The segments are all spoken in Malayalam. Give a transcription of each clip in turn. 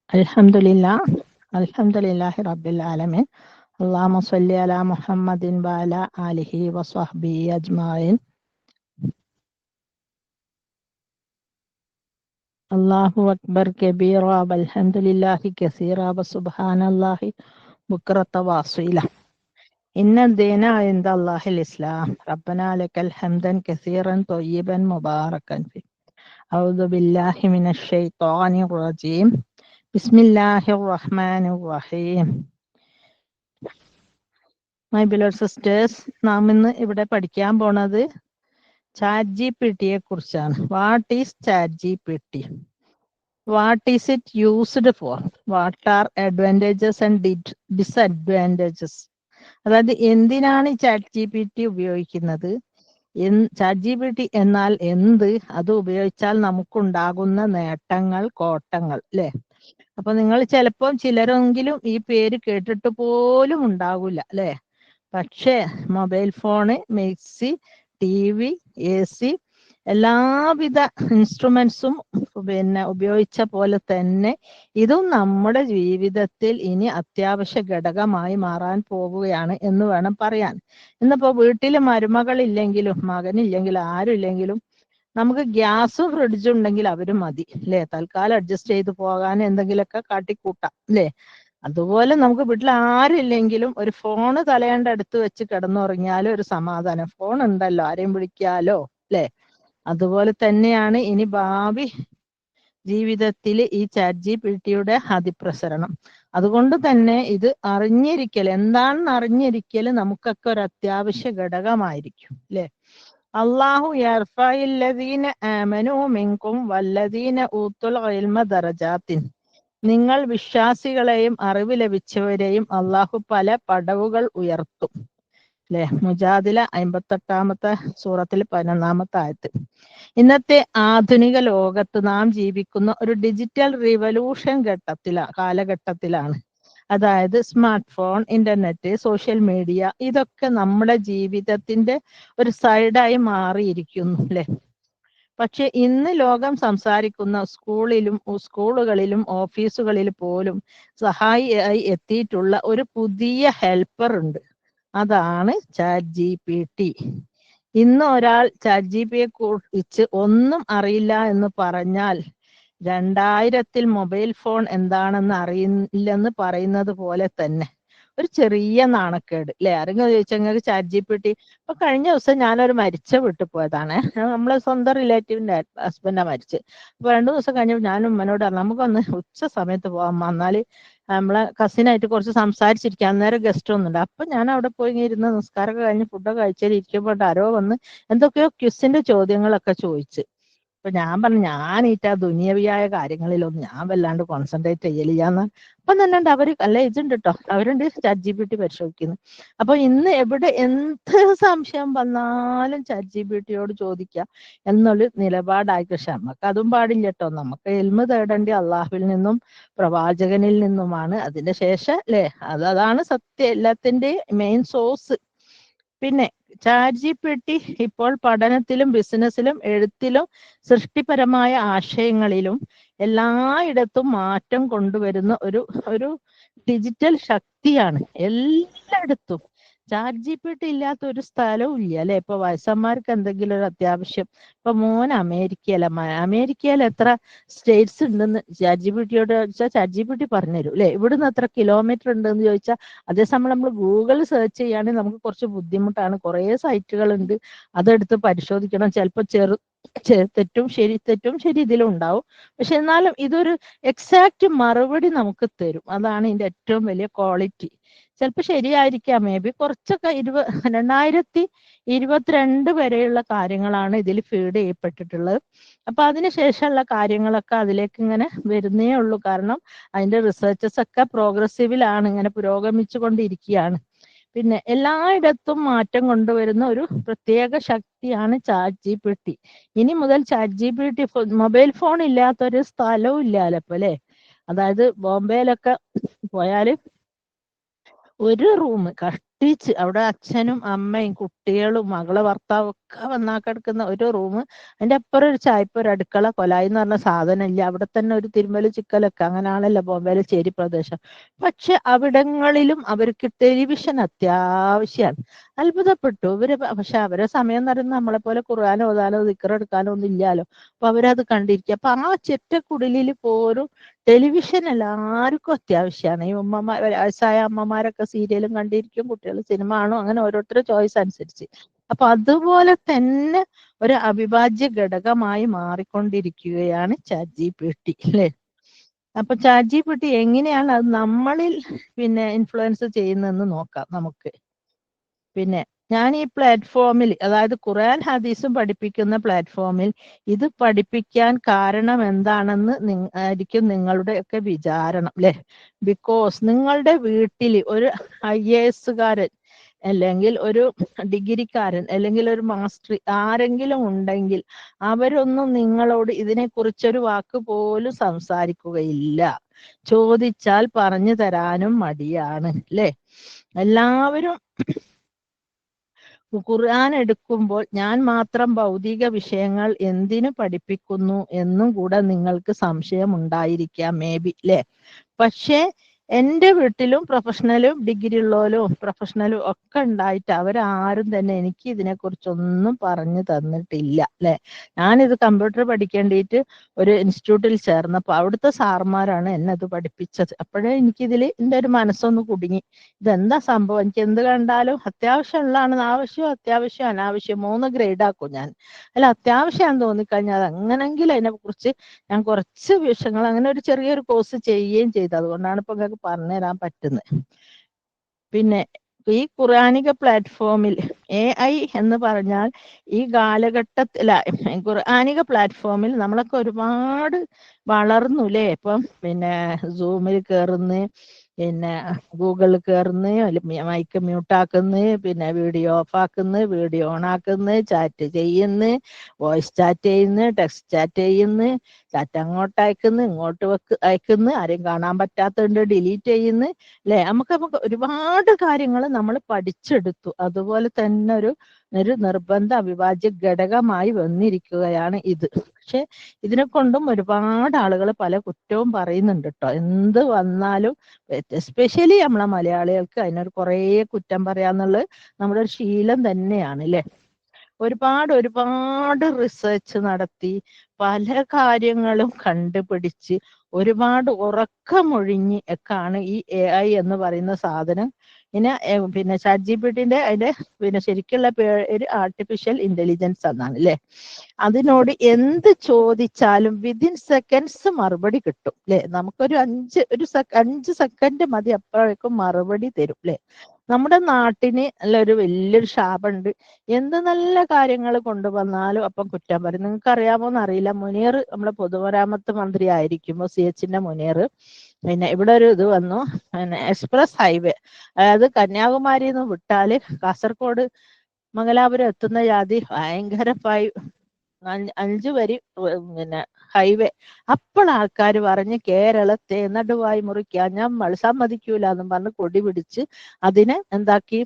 Alhamdulillah, Alhamdulillahi Rabbil Alamin. Allahumma salli ala Muhammadin wa ala alihi wa sahbihi ajma'in. Allahu Akbar kabira walhamdulillahi kathira wa subhanallahi bukrata wa asila. Inna dina inda Allahil Islam. Rabbana lakal hamdan kathiran tayyiban mubarakan fi. A'udhu billahi minash shaitanir rajim. Bismillahir rahmanir rahim. My ബിലോഡ് sisters, നാം ഇന്ന് ഇവിടെ പഠിക്കാൻ പോണത് ചാറ്റ് ജി പി ടിയെ കുറിച്ചാണ്. What is chat G P T? What is it used for? What are advantages and disadvantages? അതായത് എന്തിനാണ് ഈ ചാറ്റ് ജി പി ടി ഉപയോഗിക്കുന്നത്, ചാറ്റ് ജി പി ടി എന്നാൽ എന്ത്, അത് ഉപയോഗിച്ചാൽ നമുക്കുണ്ടാകുന്ന നേട്ടങ്ങൾ, കോട്ടങ്ങൾ, അല്ലെ? അപ്പൊ നിങ്ങൾ ചിലപ്പോൾ ചിലരെങ്കിലും ഈ പേര് കേട്ടിട്ട് പോലും ഉണ്ടാകില്ല, അല്ലെ? പക്ഷേ mobile phone, mixie, T V, A C, എല്ലാവിധ ഇൻസ്ട്രുമെന്റ്സും ഉപയോഗിച്ച പോലെ തന്നെ ഇതും നമ്മുടെ ജീവിതത്തിൽ ഇനി അത്യാവശ്യ ഘടകമായി മാറാൻ പോവുകയാണ് എന്ന് വേണം പറയാൻ. ഇന്നിപ്പോ വീട്ടിൽ മരുമകളില്ലെങ്കിലും മകനില്ലെങ്കിലും ആരുമില്ലെങ്കിലും നമുക്ക് ഗ്യാസും ഫ്രിഡ്ജും ഉണ്ടെങ്കിൽ അവരും മതി, അല്ലെ? തൽക്കാലം അഡ്ജസ്റ്റ് ചെയ്ത് പോകാൻ എന്തെങ്കിലുമൊക്കെ കാട്ടിക്കൂട്ടാം, അല്ലെ? അതുപോലെ നമുക്ക് വീട്ടിൽ ആരില്ലെങ്കിലും ഒരു ഫോണ് തലേണ്ട അടുത്ത് വെച്ച് കിടന്നുറങ്ങിയാലും ഒരു സമാധാനം, ഫോൺ ഉണ്ടല്ലോ, ആരെയും വിളിക്കാലോ, അല്ലെ? അതുപോലെ തന്നെയാണ് ഇനി ഭാവി ജീവിതത്തിൽ ഈ ചാറ്റ് ജി പി ടിയുടെ അതിപ്രസരണം. അതുകൊണ്ട് തന്നെ ഇത് അറിഞ്ഞിരിക്കൽ, എന്താണെന്ന് അറിഞ്ഞിരിക്കൽ നമുക്കൊക്കെ ഒരു അത്യാവശ്യ ഘടകമായിരിക്കും, അല്ലെ? അള്ളാഹു യർഫഇല്ലദീന ആമനൂ മിൻകും വല്ലദീന ഊത്തുൽ ഇൽമ ദറജാത്തിൻ. നിങ്ങൾ വിശ്വാസികളെയും അറിവ് ലഭിച്ചവരെയും അള്ളാഹു പല പടവുകൾ ഉയർത്തും, അല്ലെ? മുജാദില 58-ാമത്തെ സൂറത്തിൽ 11-ാമത്തെ ആയത്ത്. ഇന്നത്തെ ആധുനിക ലോകത്ത് നാം ജീവിക്കുന്ന ഒരു ഡിജിറ്റൽ റിവല്യൂഷൻ കാലഘട്ടത്തിലാണ്. അതായത് smart phone, internet, social media, ഇതൊക്കെ നമ്മുടെ ജീവിതത്തിന്റെ ഒരു സൈഡായി മാറിയിരിക്കുന്നു, അല്ലെ? പക്ഷെ ഇന്ന് ലോകം സംസാരിക്കുന്ന സ്കൂളുകളിലും ഓഫീസുകളിൽ പോലും സഹായിയായി എത്തിയിട്ടുള്ള ഒരു പുതിയ ഹെൽപ്പർ ഉണ്ട്. അതാണ് ചാറ്റ് ജി പി ടി. ഇന്ന് ഒരാൾ ചാറ്റ് ജി പിയെ കുറിച്ച് ഒന്നും അറിയില്ല എന്ന് പറഞ്ഞാൽ 2000-ൽ മൊബൈൽ ഫോൺ എന്താണെന്ന് അറിയില്ലെന്ന് പറയുന്നത് പോലെ തന്നെ ഒരു ചെറിയ നാണക്കേട്, അല്ലെ? ആരെങ്കിലും ചോദിച്ചെങ്കിൽ ചാറ്റ് ജി പി ടി. ഇപ്പൊ കഴിഞ്ഞ ദിവസം ഞാനൊരു മരിച്ച വീട്ടിൽ പോയതാണ്. നമ്മളെ സ്വന്തം റിലേറ്റീവിന്റെ ഹസ്ബൻഡാ മരിച്ച്. അപ്പൊ 2 ദിവസം കഴിഞ്ഞപ്പോൾ ഞാൻ ഉമ്മനോട് പറഞ്ഞു, നമുക്കൊന്ന് ഉച്ച സമയത്ത് പോകാൻ, വന്നാല് നമ്മളെ കസിനായിട്ട് കുറച്ച് സംസാരിച്ചിരിക്കാം. അന്നേരം ഗസ്റ്റ് ഒന്നുണ്ട്. അപ്പൊ ഞാൻ അവിടെ പോയി ഇരുന്ന് നിസ്കാരമൊക്കെ കഴിഞ്ഞ് ഫുഡൊക്കെ കഴിച്ചാൽ ഇരിക്കുമ്പോൾ ആരോ വന്ന് എന്തൊക്കെയോ ക്വിസിന്റെ ചോദ്യങ്ങളൊക്കെ ചോദിച്ച്. അപ്പൊ ഞാൻ പറഞ്ഞു, ഞാനീറ്റാ ദുനിയവിയായ കാര്യങ്ങളിലൊന്നും ഞാൻ വല്ലാണ്ട് കോൺസെൻട്രേറ്റ് ചെയ്യലില്ലാന്ന്. അപ്പം തന്നെ ഉണ്ട് അവര്, അല്ല ഇതുണ്ട് കേട്ടോ, അവരുണ്ട് ചാറ്റ് ജി പി ടി പരിശോധിക്കുന്നു. അപ്പൊ ഇന്ന് എവിടെ എന്ത് സംശയം വന്നാലും ചാറ്റ് ജി പി ടിയോട് ചോദിക്കാം എന്നൊരു നിലപാടായി. പക്ഷെ നമുക്ക് അതും പാടില്ല കേട്ടോ. നമുക്ക് ഇൽമ തേടേണ്ടി അള്ളാഹുവിൽ നിന്നും പ്രവാചകനിൽ നിന്നുമാണ്. അതിന്റെ ശേഷം, അല്ലെ, അതാണ് സത്യം, എല്ലാത്തിന്റെ മെയിൻ സോഴ്സ്. പിന്നെ ചാറ്റ് ജി പി ടി ഇപ്പോൾ പഠനത്തിലും ബിസിനസ്സിലും എഴുത്തിലും സൃഷ്ടിപരമായ ആശയങ്ങളിലും എല്ലായിടത്തും മാറ്റം കൊണ്ടുവരുന്ന ഒരു ഡിജിറ്റൽ ശക്തിയാണ്. എല്ലായിടത്തും ചാറ്റ് ജി പി ടി ഇല്ലാത്ത ഒരു സ്ഥലവും ഇല്ല, അല്ലെ? ഇപ്പൊ വയസ്സന്മാർക്ക് എന്തെങ്കിലും ഒരു അത്യാവശ്യം, ഇപ്പൊ മോൻ അമേരിക്കയിൽ എത്ര സ്റ്റേറ്റ്സ് ഉണ്ടെന്ന് ചാറ്റ് ജി പി ടിയോട് ചോദിച്ചാൽ ചാറ്റ് ജി പി ടി പറഞ്ഞുതരും, അല്ലെ? ഇവിടുന്ന് എത്ര കിലോമീറ്റർ ഉണ്ടെന്ന് ചോദിച്ചാൽ, അതേസമയം നമ്മൾ ഗൂഗിൾ സെർച്ച് ചെയ്യുകയാണെങ്കിൽ നമുക്ക് കുറച്ച് ബുദ്ധിമുട്ടാണ്. കുറേ സൈറ്റുകൾ ഉണ്ട്, അതെടുത്ത് പരിശോധിക്കണം. ചിലപ്പോൾ തെറ്റും ശരി ഇതിലും ഉണ്ടാവും. പക്ഷെ എന്നാലും ഇതൊരു എക്സാക്ട് മറുപടി നമുക്ക് തരും. അതാണ് ഇതിന്റെ ഏറ്റവും വലിയ ക്വാളിറ്റി. ചിലപ്പോൾ ശരിയായിരിക്കാം, മേ ബി കുറച്ചൊക്കെ 2022 വരെയുള്ള കാര്യങ്ങളാണ് ഇതിൽ ഫീഡ് ചെയ്യപ്പെട്ടിട്ടുള്ളത്. അപ്പൊ അതിനുശേഷമുള്ള കാര്യങ്ങളൊക്കെ അതിലേക്ക് ഇങ്ങനെ വരുന്നേ ഉള്ളൂ. കാരണം അതിന്റെ റിസർച്ചസ് ഒക്കെ പ്രോഗ്രസീവിലാണ്, ഇങ്ങനെ പുരോഗമിച്ചു കൊണ്ടിരിക്കുകയാണ്. പിന്നെ എല്ലായിടത്തും മാറ്റം കൊണ്ടുവരുന്ന ഒരു പ്രത്യേക ശക്തിയാണ് ചാറ്റ് ജി പി ടി. ഇനി മുതൽ chat G P T mobile phone ഇല്ലാത്തൊരു സ്ഥലവും ഇല്ലാലോ ഇപ്പൊ, അല്ലെ? അതായത് ബോംബെയിലൊക്കെ പോയാല് ഒരു റൂം ഒട്ടിച്ച് അവിടെ അച്ഛനും അമ്മയും കുട്ടികളും മകളെ ഭർത്താവും ഒക്കെ വന്നാ കിടക്കുന്ന ഒരു റൂം. അതിന്റെ അപ്പുറം ഒരു ചായപ്പ്, ഒരു അടുക്കള, കൊലായി എന്ന് പറഞ്ഞ സാധനം ഇല്ല. അവിടെ തന്നെ ഒരു തിരുമ്മല് ചിക്കലൊക്കെ, അങ്ങനെയാണല്ലോ ബോംബെയിലെ ചേരി പ്രദേശം. പക്ഷെ അവിടങ്ങളിലും അവർക്ക് ടെലിവിഷൻ അത്യാവശ്യമാണ്. അത്ഭുതപ്പെട്ടു ഇവര്. പക്ഷെ അവരെ സമയം എന്ന് പറയുന്നത് നമ്മളെ പോലെ ഖുർആൻ ഓതാനോ ദിക്റെടുക്കാനോ ഒന്നും ഇല്ലാലോ. അപ്പൊ അവരത് കണ്ടിരിക്കുക. അപ്പൊ ആ ചെറ്റക്കുടിലിൽ പോലും ടെലിവിഷൻ എല്ലാവർക്കും അത്യാവശ്യമാണ്. ഈ വയസ്സായ അമ്മമാരൊക്കെ സീരിയലും കണ്ടിരിക്കും, കുട്ടികൾ സിനിമ കാണും, അങ്ങനെ ഓരോരുത്തരുടെ ചോയ്സ് അനുസരിച്ച്. അപ്പൊ അതുപോലെ തന്നെ ഒരു അവിഭാജ്യ ഘടകമായി മാറിക്കൊണ്ടിരിക്കുകയാണ് ChatGPT, അല്ലെ? അപ്പൊ ChatGPT എങ്ങനെയാണ് അത് നമ്മളിൽ ഇൻഫ്ലുവൻസ് ചെയ്യുന്നതെന്ന് നോക്കാം നമുക്ക്. ഞാൻ ഈ പ്ലാറ്റ്ഫോമിൽ, അതായത് ഖുർആൻ ഹദീസും പഠിപ്പിക്കുന്ന പ്ലാറ്റ്ഫോമിൽ ഇത് പഠിപ്പിക്കാൻ കാരണം എന്താണെന്ന് ആയിരിക്കും നിങ്ങളുടെ ഒക്കെ വിചാരണം, അല്ലെ? ബിക്കോസ് നിങ്ങളുടെ വീട്ടിൽ ഒരു IAS-കാരൻ അല്ലെങ്കിൽ ഒരു ഡിഗ്രിക്കാരൻ അല്ലെങ്കിൽ ഒരു മാസ്റ്റർ ആരെങ്കിലും ഉണ്ടെങ്കിൽ അവരൊന്നും നിങ്ങളോട് ഇതിനെക്കുറിച്ചൊരു വാക്ക് പോലും സംസാരിക്കുകയില്ല. ചോദിച്ചാൽ പറഞ്ഞു തരാനും മടിയാണ്, അല്ലെ? എല്ലാവരും ഖുർആൻ എടുക്കുമ്പോൾ ഞാൻ മാത്രം ഭൗതിക വിഷയങ്ങൾ എന്തിനു പഠിപ്പിക്കുന്നു എന്നും കൂടെ നിങ്ങൾക്ക് സംശയം ഉണ്ടായിരിക്കാം, മേ ബി, അല്ലെ? പക്ഷേ എൻ്റെ വീട്ടിലും പ്രൊഫഷണലും ഡിഗ്രി ഉള്ളവരും പ്രൊഫഷണലും ഒക്കെ ഉണ്ടായിട്ട് അവരാരും തന്നെ എനിക്ക് ഇതിനെക്കുറിച്ചൊന്നും പറഞ്ഞു തന്നിട്ടില്ല, അല്ലെ? ഞാനിത് കമ്പ്യൂട്ടർ പഠിക്കേണ്ടിയിട്ട് ഒരു ഇൻസ്റ്റിറ്റ്യൂട്ടിൽ ചേർന്നപ്പോൾ അവിടുത്തെ സാർമാരാണ് എന്നെ അത് പഠിപ്പിച്ചത്. അപ്പോഴേ എനിക്കിതിൽ എൻ്റെ ഒരു മനസ്സൊന്ന് കുടുങ്ങി. ഇതെന്താ സംഭവം? എനിക്ക് എന്ത് കണ്ടാലും അത്യാവശ്യമുള്ളതാണ്, ആവശ്യം, അത്യാവശ്യം, അനാവശ്യം 3 ഗ്രേഡ് ആക്കും ഞാൻ. അല്ല, അത്യാവശ്യമാണെന്ന് തോന്നിക്കഴിഞ്ഞാൽ അത് അങ്ങനെങ്കിലും അതിനെ കുറിച്ച് ഞാൻ കുറച്ച് വിഷയങ്ങൾ അങ്ങനെ ഒരു ചെറിയൊരു കോഴ്സ് ചെയ്യുകയും ചെയ്തു. അതുകൊണ്ടാണ് ഇപ്പൊ നിങ്ങൾക്ക് പറഞ്ഞുതരാൻ പറ്റുന്നത്. ഈ ഖുർആനിക പ്ലാറ്റ്ഫോമിൽ AI എന്ന് പറഞ്ഞാൽ ഈ കാലഘട്ടത്തിൽ ഖുർആനിക പ്ലാറ്റ്ഫോമിൽ നമ്മളൊക്കെ ഒരുപാട് വളർന്നു, അല്ലേ? ഇപ്പം സൂമിൽ കയറുന്നു, ഗൂഗിളിൽ കയറുന്നു, മൈക്ക് മ്യൂട്ടാക്കുന്നു, വീഡിയോ ഓഫ് ആക്കുന്നു, വീഡിയോ ഓൺ ആക്കുന്നു, ചാറ്റ് ചെയ്യുന്നു, വോയിസ് ചാറ്റ് ചെയ്യുന്നു, ടെക്സ്റ്റ് ചാറ്റ് ചെയ്യുന്നു, ചാറ്റ് അങ്ങോട്ട് അയക്കുന്നു, ഇങ്ങോട്ട് അയക്കുന്നു, ആരെയും കാണാൻ പറ്റാത്തതുണ്ട് ഡിലീറ്റ് ചെയ്യുന്നു, അല്ലെ? നമുക്ക് ഒരുപാട് കാര്യങ്ങൾ നമ്മൾ പഠിച്ചെടുത്തു. അതുപോലെ തന്നെ ഒരു നിർബന്ധ അവിഭാജ്യ ഘടകമായി വന്നിരിക്കുകയാണ് ഇത്. പക്ഷെ ഇതിനെ കൊണ്ടും ഒരുപാട് ആളുകൾ പല കുറ്റവും പറയുന്നുണ്ട് കേട്ടോ. എന്ത് വന്നാലും എസ്പെഷ്യലി നമ്മളെ മലയാളികൾക്ക് അതിനൊരു കുറേ കുറ്റം പറയാന്നുള്ളത് നമ്മുടെ ഒരു ശീലം തന്നെയാണ്, അല്ലെ? ഒരുപാട് റിസർച്ച് നടത്തി പല കാര്യങ്ങളും കണ്ടുപിടിച്ച് ഒരുപാട് ഉറക്കമൊഴിഞ്ഞ് ഒക്കെയാണ് ഈ AI എന്ന് പറയുന്ന സാധനം. ChatGPT-ന്റെ അതിന്റെ ശരിക്കുള്ള പേര് ആർട്ടിഫിഷ്യൽ ഇന്റലിജൻസ് എന്നാണ്, അല്ലെ? അതിനോട് എന്ത് ചോദിച്ചാലും വിതിൻ സെക്കൻഡ്സ് മറുപടി കിട്ടും, അല്ലെ? നമുക്കൊരു 5 സെക്കൻഡ് മതി, അപ്പോഴേക്കും മറുപടി തരും, അല്ലെ? നമ്മുടെ നാട്ടിന് ഒരു വലിയൊരു ശാപമുണ്ട്. എന്ത് നല്ല കാര്യങ്ങൾ കൊണ്ടുവന്നാലും അപ്പം കുറ്റം പറയും. നിങ്ങൾക്ക് അറിയാമോന്ന് അറിയില്ല, മുനീർ നമ്മുടെ പൊതുമരാമത്ത് മന്ത്രി ആയിരിക്കുമ്പോൾ CH-ന്റെ മുനീർ ഇവിടെ ഒരു ഇത് വന്നു, എക്സ്പ്രസ് ഹൈവേ, അതായത് കന്യാകുമാരിയിൽ നിന്ന് വിട്ടാല് കാസർഗോഡ് മംഗലാപുരം എത്തുന്ന ജാതി ഭയങ്കര 5 വരി ഹൈവേ. അപ്പോൾ ആൾക്കാർ പറഞ്ഞ് കേരളത്തെ നടുവായി മുറിക്കാൻ നമ്മൾ സമ്മതിക്കൂല എന്നും പറഞ്ഞ് കൊടി പിടിച്ച് അതിനെ എന്താക്കി,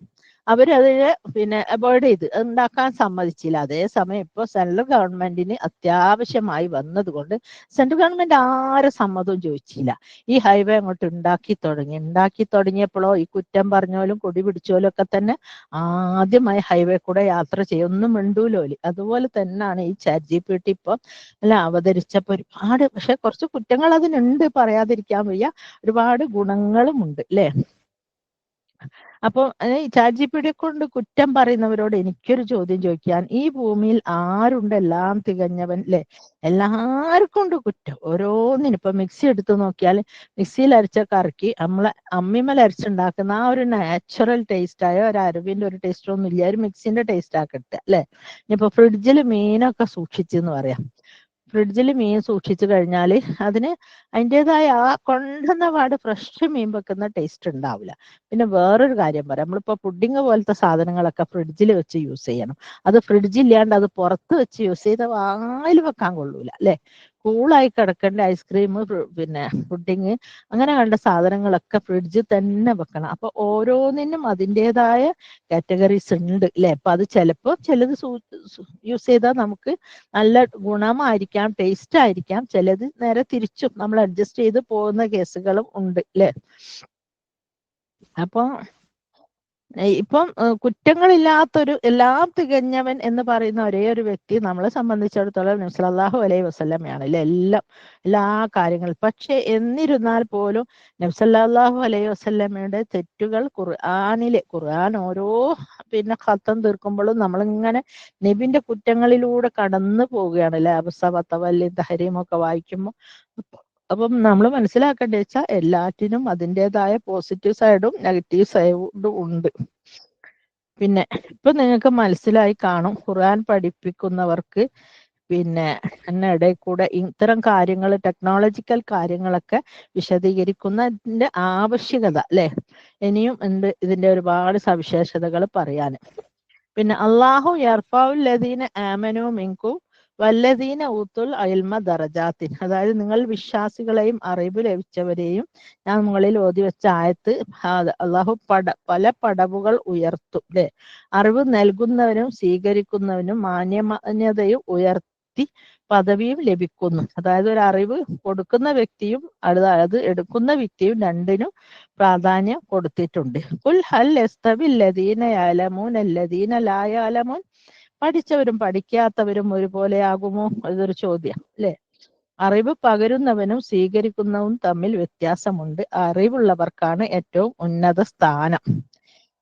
അവരതിനെ അവോയ്ഡ് ചെയ്ത് ഉണ്ടാക്കാൻ സമ്മതിച്ചില്ല. അതേസമയം ഇപ്പോൾ സെൻട്രൽ ഗവൺമെന്റിന് അത്യാവശ്യമായി വന്നത് കൊണ്ട് സെൻട്രൽ ഗവൺമെന്റ് ആരും സമ്മതവും ചോദിച്ചില്ല. ഈ ഹൈവേ അങ്ങോട്ട് ഉണ്ടാക്കി തുടങ്ങിയപ്പോഴോ ഈ കുറ്റം പറഞ്ഞോലും കൊടി പിടിച്ചോലും ഒക്കെ തന്നെ ആദ്യമായി ഹൈവേ കൂടെ യാത്ര ചെയ്യൊന്നും മിണ്ടൂലോലി. അതുപോലെ തന്നെയാണ് ഈ ChatGPT ഇപ്പം അവതരിച്ചപ്പോ ഒരുപാട്, പക്ഷെ കുറച്ച് കുറ്റങ്ങൾ അതിനുണ്ട്, പറയാതിരിക്കാൻ വയ്യ. ഒരുപാട് ഗുണങ്ങളും ഉണ്ട്, അല്ലെ? അപ്പൊ ഈ ChatGPT കൊണ്ട് കുറ്റം പറയുന്നവരോട് എനിക്കൊരു ചോദ്യം ചോദിക്കാൻ, ഈ ഭൂമിയിൽ ആരുണ്ട് എല്ലാം തികഞ്ഞവൻ, അല്ലെ? എല്ലാവർക്കും ഉണ്ട് കുറ്റം, ഓരോന്നിനും. ഇപ്പൊ മിക്സി എടുത്തു നോക്കിയാൽ മിക്സിയിൽ അരച്ച കറിക്ക് നമ്മളെ അമ്മിമേൽ അരച്ചുണ്ടാക്കുന്ന ആ ഒരു നാച്ചുറൽ ടേസ്റ്റ് ആയ ഒരു അരവിന്റെ ഒരു ടേസ്റ്റ് ഒന്നും ഇല്ല, ഒരു മിക്സിന്റെ ടേസ്റ്റ് ആക്കട്ടെ, അല്ലെ? ഇനിയിപ്പോ ഫ്രിഡ്ജിൽ മീനൊക്കെ സൂക്ഷിച്ചെന്ന് പറയാം. ഫ്രിഡ്ജിൽ മീൻ സൂക്ഷിച്ചു കഴിഞ്ഞാൽ അതിന് അതിൻ്റെതായ ആ കൊണ്ടുവന്ന പാട് ഫ്രഷ് മീൻ വെക്കുന്ന ടേസ്റ്റ് ഉണ്ടാവില്ല. പിന്നെ വേറൊരു കാര്യം പറയാം, നമ്മളിപ്പോ പുഡിങ് പോലത്തെ സാധനങ്ങളൊക്കെ ഫ്രിഡ്ജിൽ വെച്ച് യൂസ് ചെയ്യണം. അത് ഫ്രിഡ്ജില്ലാണ്ട് അത് പുറത്ത് വെച്ച് യൂസ് ചെയ്ത വായിൽ വെക്കാൻ കൊള്ളൂല, അല്ലെ? കൂളായി കിടക്കേണ്ട ഐസ്ക്രീം, പിന്നെ പുഡിങ്, അങ്ങനെ കണ്ട സാധനങ്ങളൊക്കെ ഫ്രിഡ്ജിൽ തന്നെ വെക്കണം. അപ്പൊ ഓരോന്നിനും അതിൻ്റെതായ കാറ്റഗറീസ് ഉണ്ട് അല്ലെ. അപ്പൊ അത് ചിലപ്പോൾ ചിലത് യൂസ് ചെയ്താൽ നമുക്ക് നല്ല ഗുണമായിരിക്കാം, ടേസ്റ്റ് ആയിരിക്കാം. ചിലത് നേരെ തിരിച്ചും നമ്മൾ അഡ്ജസ്റ്റ് ചെയ്ത് പോകുന്ന കേസുകളും ഉണ്ട് അല്ലെ. അപ്പൊ ഇപ്പം കുറ്റങ്ങളില്ലാത്തൊരു എല്ലാം തികഞ്ഞവൻ എന്ന് പറയുന്ന ഒരേ ഒരു വ്യക്തി നമ്മളെ സംബന്ധിച്ചിടത്തോളം നബി സല്ലല്ലാഹു അലൈഹി വസല്ലമയാണ് അല്ലെ. എല്ലാ കാര്യങ്ങളും. പക്ഷെ എന്നിരുന്നാൽ പോലും നബി സല്ലല്ലാഹു അലൈഹി വസല്ലമയുടെ തെറ്റുകൾ ഖുർആൻ ഓരോ പിന്നെ ഖത്തം തീർക്കുമ്പോഴും നമ്മളിങ്ങനെ നബിന്റെ കുറ്റങ്ങളിലൂടെ കടന്നു പോവുകയാണ് അല്ലെ. അബസവത്തവല്ലി തഹരീമൊക്കെ വായിക്കുമ്പോൾ അപ്പം നമ്മൾ മനസ്സിലാക്കേണ്ടത് വെച്ചാൽ എല്ലാറ്റിനും അതിൻ്റെതായ പോസിറ്റീവ് സൈഡും നെഗറ്റീവ് സൈഡും ഉണ്ട്. പിന്നെ ഇപ്പൊ നിങ്ങൾക്ക് മനസ്സിലായി കാണും, ഖുർആൻ പഠിപ്പിക്കുന്നവർക്ക് പിന്നെ ഇടയിൽ കൂടെ ഇത്തരം കാര്യങ്ങൾ, ടെക്നോളജിക്കൽ കാര്യങ്ങളൊക്കെ വിശദീകരിക്കുന്നതിന്റെ ആവശ്യകത അല്ലെ. ഇനിയും ഉണ്ട് ഇതിന്റെ ഒരുപാട് സവിശേഷതകൾ പറയാൻ. പിന്നെ അല്ലാഹു യർഫഉല്ലദീന ആമനൂ മിൻകും വല്ലദീന ഊത്തുൽ ഇൽമ ദറജാത്തിൻ. അതായത് നിങ്ങൾ വിശ്വാസികളെയും അറിവ് ലഭിച്ചവരെയും ഞാൻ മുകളിൽ ഓതി വെച്ച ആയത്ത്, അള്ളാഹു പല പടവുകൾ ഉയർത്തും അല്ലെ. അറിവ് നൽകുന്നവനും സ്വീകരിക്കുന്നവനും മാന്യമാന്യതയും ഉയർത്തി പദവിയും ലഭിക്കുന്നു. അതായത് ഒരു അറിവ് കൊടുക്കുന്ന വ്യക്തിയും അത് എടുക്കുന്ന വ്യക്തിയും രണ്ടിനും പ്രാധാന്യം കൊടുത്തിട്ടുണ്ട്. ഖുൽ ഹൽ യസ്തവിൽ ലദീന യഅലമൂന അല്ലദീന ലാ യഅലമൂൻ. പഠിച്ചവരും പഠിക്കാത്തവരും ഒരുപോലെ ആകുമോ? ഇതൊരു ചോദ്യം അല്ലെ. അറിവ് പകരുന്നവനും സ്വീകരിക്കുന്നവനും തമ്മിൽ വ്യത്യാസമുണ്ട്. അറിവുള്ളവർക്കാണ് ഏറ്റവും ഉന്നത സ്ഥാനം.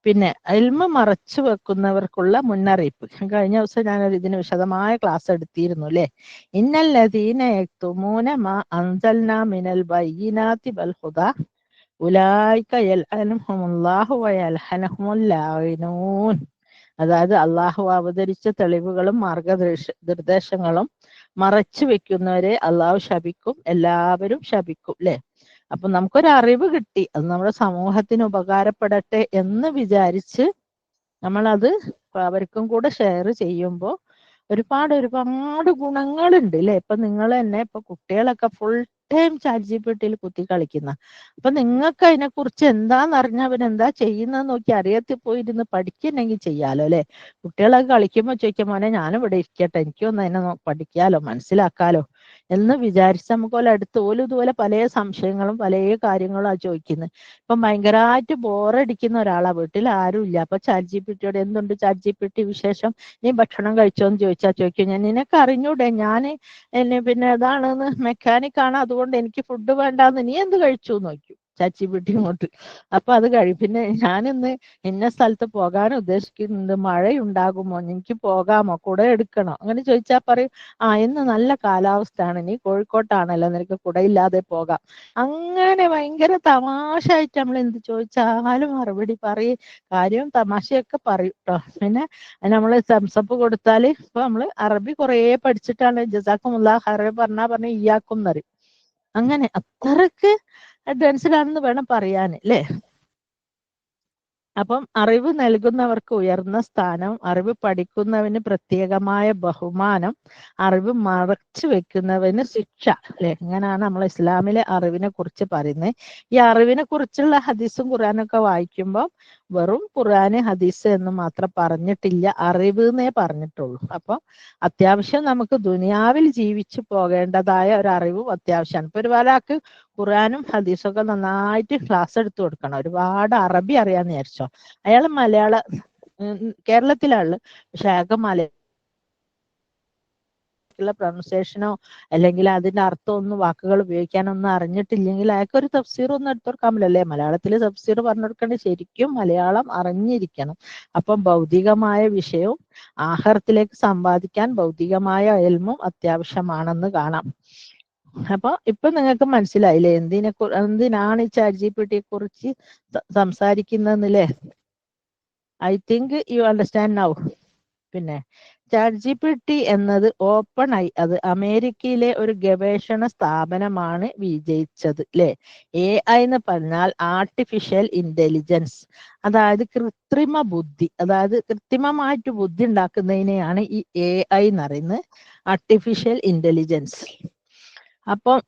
പിന്നെ ഇൽമ മറച്ചു വെക്കുന്നവർക്കുള്ള മുന്നറിയിപ്പ്. കഴിഞ്ഞ ദിവസം ഞാനൊരു ഇതിന് വിശദമായ ക്ലാസ് എടുത്തിരുന്നു അല്ലെ. ഇന്നല്ലദീന യക്തുമൂന മാ അൻസൽനാ മിനൽ ബയ്യിനാതി വൽ ഹുദാ ഉലൈക യൽഅനുഹുമുല്ലാഹു വയൽഅനഹുമുൽ ലാഇനൂൻ. അതായത് അള്ളാഹു അവതരിച്ച തെളിവുകളും നിർദ്ദേശങ്ങളും മറച്ചു വെക്കുന്നവരെ അള്ളാഹു ശപിക്കും, എല്ലാവരും ശപിക്കും അല്ലെ. അപ്പൊ നമുക്കൊരു അറിവ് കിട്ടി, അത് നമ്മുടെ സമൂഹത്തിന് ഉപകാരപ്പെടട്ടെ എന്ന് വിചാരിച്ച് നമ്മളത് അവർക്കും കൂടെ ഷെയർ ചെയ്യുമ്പോൾ ഒരുപാട് ഗുണങ്ങളുണ്ട് അല്ലെ. ഇപ്പൊ നിങ്ങൾ തന്നെ ഇപ്പൊ കുട്ടികളൊക്കെ ഫുൾ ടൈം ChatGPT കുത്തി കളിക്കുന്ന. അപ്പൊ നിങ്ങൾക്ക് അതിനെ കുറിച്ച് എന്താന്ന് അറിഞ്ഞാൽ അവരെന്താ ചെയ്യുന്നതെന്ന് നോക്കി അറിയത്തിൽ പോയിരുന്ന് പഠിക്കുന്നെങ്കിൽ ചെയ്യാലോ അല്ലെ. കുട്ടികളൊക്കെ കളിക്കുമ്പോൾ ചോദിക്കും, മോനെ ഞാനും ഇവിടെ ഇരിക്കട്ടെ, എനിക്കൊന്ന് അതിനെ പഠിക്കാലോ, മനസ്സിലാക്കാലോ എന്ന് വിചാരിച്ച് നമുക്ക് പോലെ അടുത്ത് പോലും ഇതുപോലെ പല സംശയങ്ങളും പല കാര്യങ്ങളും ചോദിക്കുന്നത്. ഇപ്പം ഭയങ്കരമായിട്ട് ബോറടിക്കുന്ന ഒരാളാ, വീട്ടിൽ ആരും ഇല്ല. അപ്പൊ ChatGPT എന്തുണ്ട് ChatGPT വിശേഷം, നീ ഭക്ഷണം കഴിച്ചോന്ന് ചോദിക്കും. ഞാൻ നിനക്ക് അറിഞ്ഞൂടെ, ഞാൻ പിന്നെ അതാണെന്ന് മെക്കാനിക്കാണ്, അതുകൊണ്ട് എനിക്ക് ഫുഡ് വേണ്ടാന്ന്, നീ എന്ത് കഴിച്ചു എന്ന് ചോദിക്കും ChatGPT ഇങ്ങോട്ട്. അപ്പൊ അത് പിന്നെ ഞാനിന്ന് ഇന്ന സ്ഥലത്ത് പോകാൻ ഉദ്ദേശിക്കുന്നുണ്ട്, മഴയുണ്ടാകുമോ, എനിക്ക് പോകാമോ, കുട എടുക്കണോ, അങ്ങനെ ചോദിച്ചാൽ പറയും ഇന്ന് നല്ല കാലാവസ്ഥയാണ്, നീ കോഴിക്കോട്ടാണല്ലോ, നിനക്ക് കുടയില്ലാതെ പോകാം. അങ്ങനെ ഭയങ്കര തമാശയായിട്ട് നമ്മൾ എന്ത് ചോദിച്ചാലും മറുപടി പറയും, കാര്യവും തമാശയൊക്കെ പറയും കേട്ടോ. പിന്നെ നമ്മൾ തംസപ്പ് കൊടുത്താല് ഇപ്പൊ നമ്മള് അറബി കുറേ പഠിച്ചിട്ടാണ് ജസാക്കുമുല്ലാഹ് ഖൈറ പറഞ്ഞ ഇയ്യാക്കും എന്നറിയും. അങ്ങനെ അത്രക്ക് അഡ്വാൻസ്ഡ് ആണെന്ന് വേണം പറയാൻ അല്ലേ. അപ്പം അറിവ് നൽകുന്നവർക്ക് ഉയർന്ന സ്ഥാനം, അറിവ് പഠിക്കുന്നവന് പ്രത്യേകമായ ബഹുമാനം, അറിവ് മറച്ചു വെക്കുന്നവന് ശിക്ഷ അല്ലെ. ഇങ്ങനെയാണ് നമ്മൾ ഇസ്ലാമിലെ അറിവിനെ കുറിച്ച് പറയുന്നത്. ഈ അറിവിനെ കുറിച്ചുള്ള ഹദീസും ഖുർആനൊക്കെ വായിക്കുമ്പോൾ വെറും ഖുർആന് ഹദീസ് എന്ന് മാത്രം പറഞ്ഞിട്ടില്ല, അറിവ് എന്നേ പറഞ്ഞിട്ടുള്ളൂ. അപ്പൊ അത്യാവശ്യം നമുക്ക് ദുനിയാവിൽ ജീവിച്ചു പോകേണ്ടതായ ഒരു അറിവും അത്യാവശ്യമാണ്. ഇപ്പൊ ഒരാൾക്ക് ഖുർആനും ഹദീസൊക്കെ നന്നായിട്ട് ക്ലാസ് എടുത്തു കൊടുക്കണം, ഒരുപാട് അറബി അറിയാന്ന് വിചാരിച്ചോ. അയാൾ കേരളത്തിലാണ്, പക്ഷെ അയാൾക്ക് പ്രൊണൗൺസിയേഷനോ അല്ലെങ്കിൽ അതിന്റെ അർത്ഥമൊന്നും വാക്കുകൾ ഉപയോഗിക്കാനൊന്നും അറിഞ്ഞിട്ടില്ലെങ്കിൽ അയാൾക്ക് ഒരു തഫ്സീർ ഒന്നും എടുത്തു കൊടുക്കാൻ പറ്റില്ലല്ലേ. മലയാളത്തിൽ തഫ്സീർ പറഞ്ഞു കൊടുക്കേണ്ടത് ശരിക്കും മലയാളം അറിഞ്ഞിരിക്കണം. അപ്പം ഭൗതികമായ വിഷയവും ആഹാരത്തിലേക്ക് സമ്പാദിക്കാൻ ഭൗതികമായ ഇൽമും അത്യാവശ്യമാണെന്ന് കാണാം. അപ്പൊ ഇപ്പൊ നിങ്ങൾക്ക് മനസ്സിലായില്ലേ എന്തിനാണ് ഈ ChatGPT കുറിച്ച് സംസാരിക്കുന്നല്ലേ. I think you understand now. പിന്നെ ChatGPT എന്നത് അത് അമേരിക്കയിലെ ഒരു ഗവേഷണ സ്ഥാപനമാണ് വിജയിച്ചത് അല്ലെ. AI എന്ന് പറഞ്ഞാൽ ആർട്ടിഫിഷ്യൽ ഇന്റലിജൻസ്, അതായത് കൃത്രിമ ബുദ്ധി, അതായത് കൃത്രിമമായിട്ട് ബുദ്ധി ഉണ്ടാക്കുന്നതിനെയാണ് ഈ AI എന്ന് പറയുന്നത്, ആർട്ടിഫിഷ്യൽ ഇന്റലിജൻസ്. അപ്പം